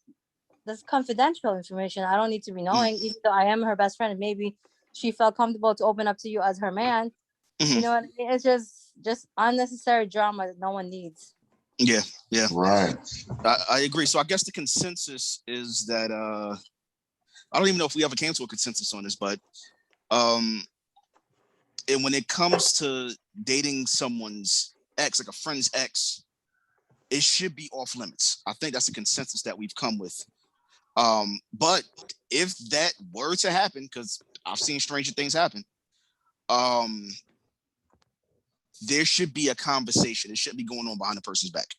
that's confidential information. I don't need to be knowing, even though I am her best friend, and maybe she felt comfortable to open up to you as her man. You know what I mean? It's just unnecessary drama that no one needs. Yeah. Right. I agree. So I guess the consensus is that I don't even know if we ever came to a consensus on this, but and when it comes to dating someone's ex, like a friend's ex, it should be off limits. I think that's the consensus that we've come with. But if that were to happen, because I've seen stranger things happen, there should be a conversation. It shouldn't be going on behind the person's back.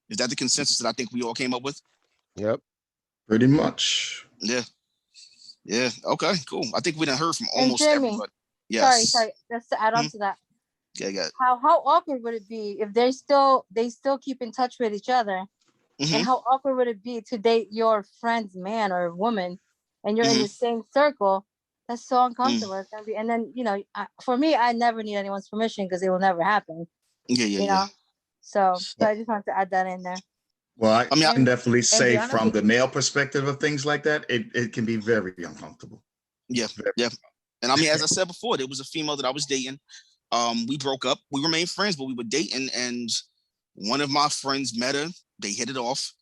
Is that the consensus that I think we all came up with? Yep. Pretty much. Yeah. Okay, cool. I think we done heard from almost everybody. Yes. Sorry. Just to add on to that. Yeah. How awkward would it be if they still keep in touch with each other? And how awkward would it be to date your friend's man or woman, and you're in the same circle? That's so uncomfortable. It's gonna be, and then for me, I never need anyone's permission because it will never happen. Yeah. So I just wanted to add that in there. Well, I can definitely say from the male perspective of things like that, it can be very uncomfortable. Yeah. And I mean, as I said before, there was a female that I was dating. We broke up. We remained friends, but we were dating, and one of my friends met her. They hit it off,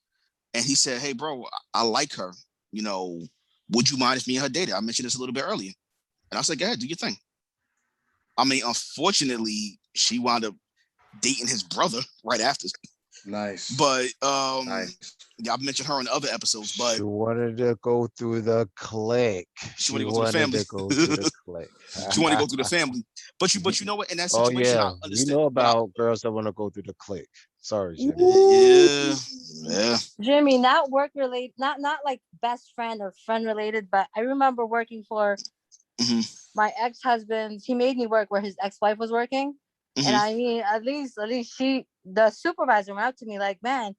and he said, "Hey, bro, I like her. Would you mind if me and her dated?" I mentioned this a little bit earlier, and I said, "Go ahead, do your thing." I mean, unfortunately, she wound up dating his brother right after. Nice. But nice. Yeah, I've mentioned her on other episodes, but she wanted to go through the clique. She wanted to go through the family. She wanted to go through the family. But you know what? In that situation, I understand. You know about girls that want to go through the clique. Sorry, Jimmy. Yeah. Jimmy, not work related, not like best friend or friend related, but I remember working for my ex-husband. He made me work where his ex-wife was working. And I mean, at least the supervisor went up to me like, man,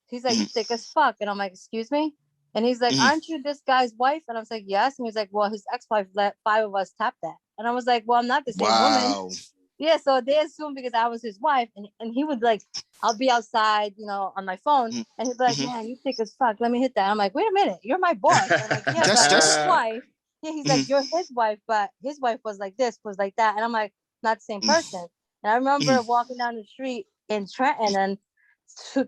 he's like, you thick as fuck. And I'm like, excuse me? And he's like, aren't you this guy's wife? And I was like, yes. And he's like, well, his ex-wife let 5 of us tap that. And I was like, well, I'm not the same woman. Yeah, so they assumed because I was his wife, and he would like, I'll be outside, on my phone, and he'd be like, man, you thick as fuck. Let me hit that. I'm like, wait a minute, you're my boss. I'm like, yeah, but his wife. Yeah, he's like, you're his wife, but his wife was like this, was like that. And I'm like, not the same person. And I remember walking down the street in Trenton, and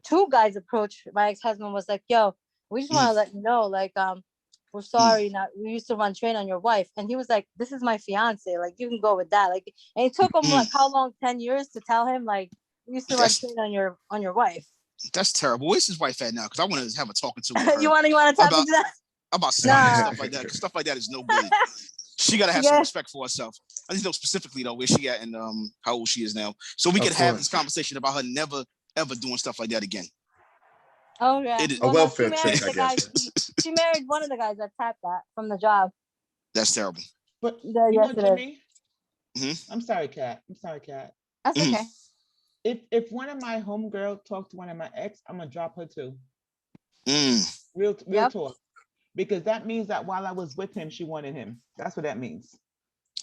two guys approached my ex-husband, was like, yo, we just want to let you know, like, we're sorry, we used to run train on your wife. And he was like, this is my fiance, like, you can go with that. Like, and it took him like how long, 10 years to tell him, like, we used to run train on your wife. That's terrible. Where's his wife at now? Because I want to have a talking to her. you want to tap into that? About stuff like that. Stuff like that is no good. She gotta have some respect for herself. I just know specifically though where she at and how old she is now, so we could have this conversation about her never ever doing stuff like that again. Oh yeah, a welfare check, I guess. She married one of the guys that tapped that from the job. That's terrible. But yes, Jimmy, I'm sorry, Kat. That's okay. If one of my homegirls talk to one of my ex, I'm gonna drop her too. Real talk. Because that means that while I was with him, she wanted him. That's what that means.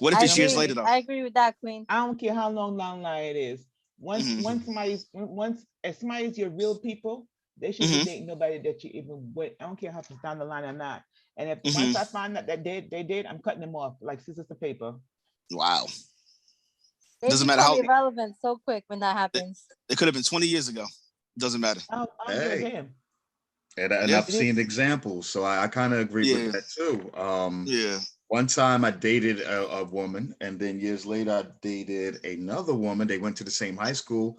What if it's years later though? I agree with that, Queen. I don't care how long it is. Once if somebody's your real people, they should be dating nobody that you even with. I don't care how it's down the line or not. And if once I find out that they did, I'm cutting them off like scissors to paper. Wow. Doesn't matter how irrelevant so quick when that happens. It could have been 20 years ago. Doesn't matter. Hey. And I've seen examples, so I kind of agree with that too. One time I dated a woman, and then years later I dated another woman. They went to the same high school,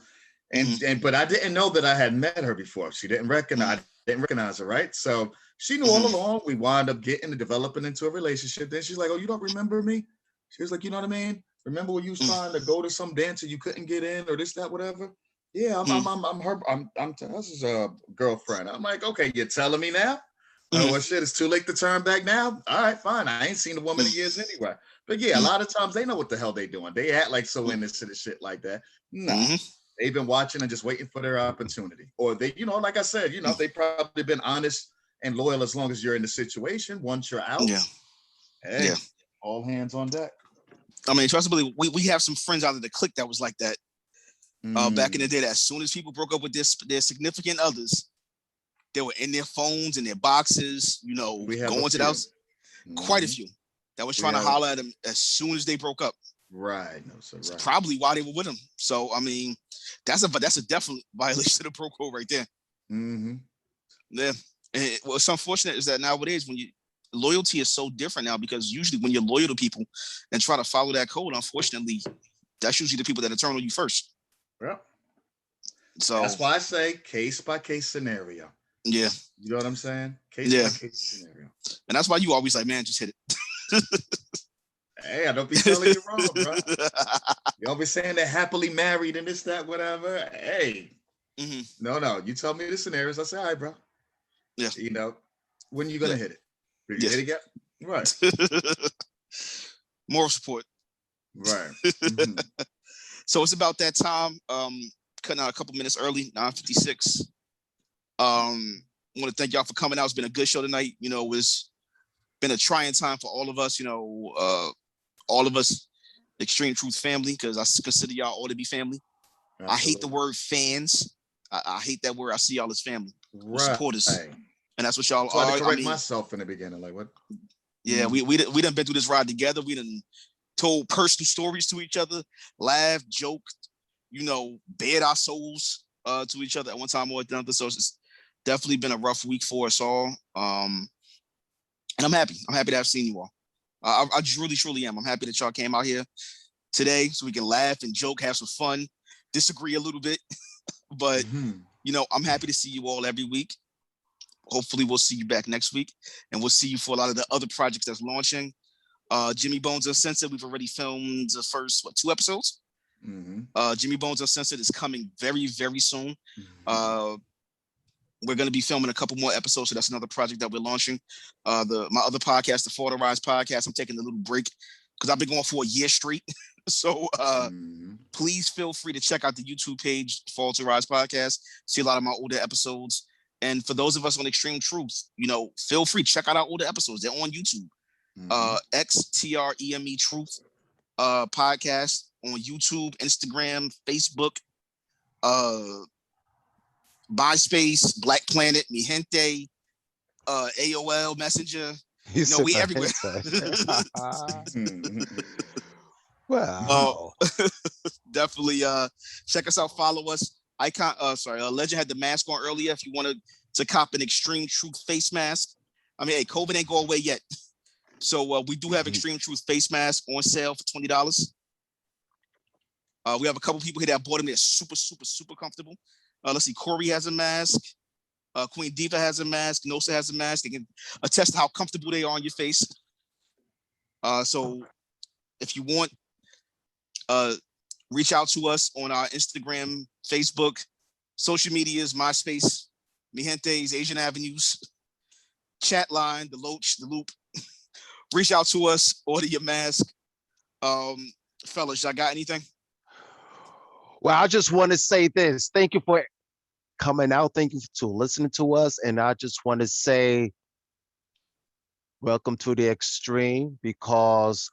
but I didn't know that I had met her before. She didn't recognize her, right? So she knew all along. We wound up developing into a relationship. Then she's like, "Oh, you don't remember me?" She was like, "You know what I mean? Remember when you was trying to go to some dance and you couldn't get in, or this, that, whatever." Yeah, I'm Tessa's girlfriend. I'm like, okay, you're telling me now? Oh, well, shit, it's too late to turn back now. All right, fine. I ain't seen the woman in years anyway. But yeah, a lot of times they know what the hell they doing. They act like so innocent and shit like that. No, they've been watching and just waiting for their opportunity. Or they, like I said, they probably been honest and loyal as long as you're in the situation. Once you're out, all hands on deck. I mean, trust me, we have some friends out of the clique that was like that. Back in the day, that as soon as people broke up with their significant others, they were in their phones, in their boxes, going to the house. Quite a few that was trying to holler at them as soon as they broke up. Right. No, so right. Probably why they were with him. So I mean, that's a definite violation of the bro code right there. Yeah. And what's unfortunate is that nowadays loyalty is so different now, because usually when you're loyal to people and try to follow that code, unfortunately, that's usually the people that turn on you first. Yeah. So that's why I say case by case scenario. Yeah. You know what I'm saying? Case by case scenario. And that's why you always like, man, just hit it. Hey, I don't be telling you wrong, bro. You always saying they're happily married and this, that, whatever. Hey, no. You tell me the scenarios. I say, all right, bro. Yeah. When you gonna hit it? You hit it yet? Right. Moral support. Right. So it's about that time. Cutting out a couple minutes early, 9:56. I want to thank y'all for coming out. It's been a good show tonight. It's been a trying time for all of us. All of us, Xtreme Truth family, because I consider y'all all to be family. Absolutely. I hate the word fans. I hate that word. I see y'all as family, supporters, and that's what y'all are. I had to correct myself in the beginning. Like what? Yeah, we done been through this ride together. We done told personal stories to each other, laughed, joked, bared our souls to each other at one time or another. So it's definitely been a rough week for us all. And I'm happy. I'm happy to have seen you all. I truly am. I'm happy that y'all came out here today so we can laugh and joke, have some fun, disagree a little bit. But, I'm happy to see you all every week. Hopefully we'll see you back next week, and we'll see you for a lot of the other projects that's launching. Jimmy Bones Uncensored, we've already filmed the first, 2 episodes? Jimmy Bones Uncensored is coming very, very soon. We're going to be filming a couple more episodes, so that's another project that we're launching. My other podcast, the Fall to Rise podcast, I'm taking a little break because I've been going for a year straight. So please feel free to check out the YouTube page, Fall to Rise podcast. See a lot of my older episodes. And for those of us on Xtreme Truth, feel free to check out our older episodes. They're on YouTube. Xtreme Truth podcast on YouTube, Instagram, Facebook, MySpace, Black Planet, Mi Gente, AOL Messenger. We everywhere. Wow. Definitely check us out, follow us. Legend had the mask on earlier. If you wanted to cop an Xtreme Truth face mask, COVID ain't go away yet. So we do have Xtreme Truth face mask on sale for $20. We have a couple people here that bought them. They're super, super, super comfortable. Let's see. Corey has a mask. Queen Diva has a mask. Nosa has a mask. They can attest to how comfortable they are on your face. So if you want, reach out to us on our Instagram, Facebook, social medias, MySpace, Mi Gente's, Asian Avenues, chat line, the Loach, the Loop. Reach out to us, order your mask. Fellas, y'all got anything? Well, I just want to say this. Thank you for coming out. Thank you for listening to us. And I just want to say, welcome to the Extreme, because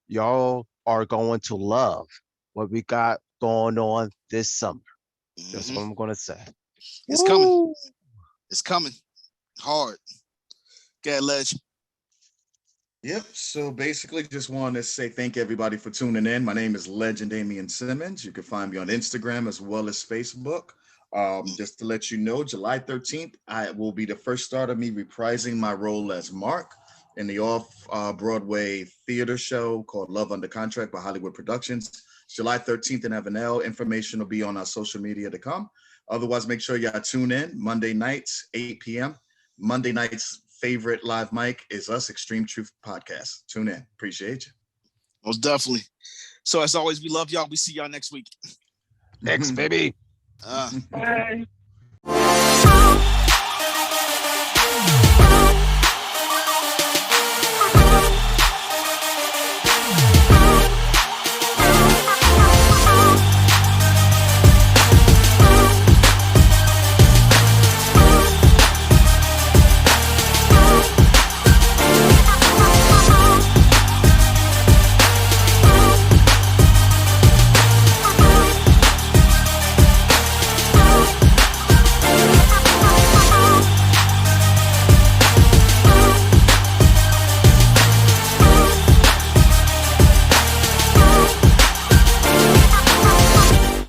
y'all are going to love what we got going on this summer. That's what I'm going to say. It's coming. It's coming hard. Go ahead, Ledge. Yep. So basically, just wanted to say thank everybody for tuning in. My name is Legend Damian Simmons. You can find me on Instagram as well as Facebook. Just to let you know, July 13th, I will be the first start of me reprising my role as Mark in the off-Broadway theater show called Love Under Contract by Hollywood Productions. It's July 13th in Avenel. Information will be on our social media to come. Otherwise, make sure y'all tune in Monday nights, 8 p.m. Monday nights favorite live mic is us, Xtreme Truth Podcast. Tune in. Appreciate you. Most definitely. So as always, we love y'all. We see y'all next week. Next, baby. Bye.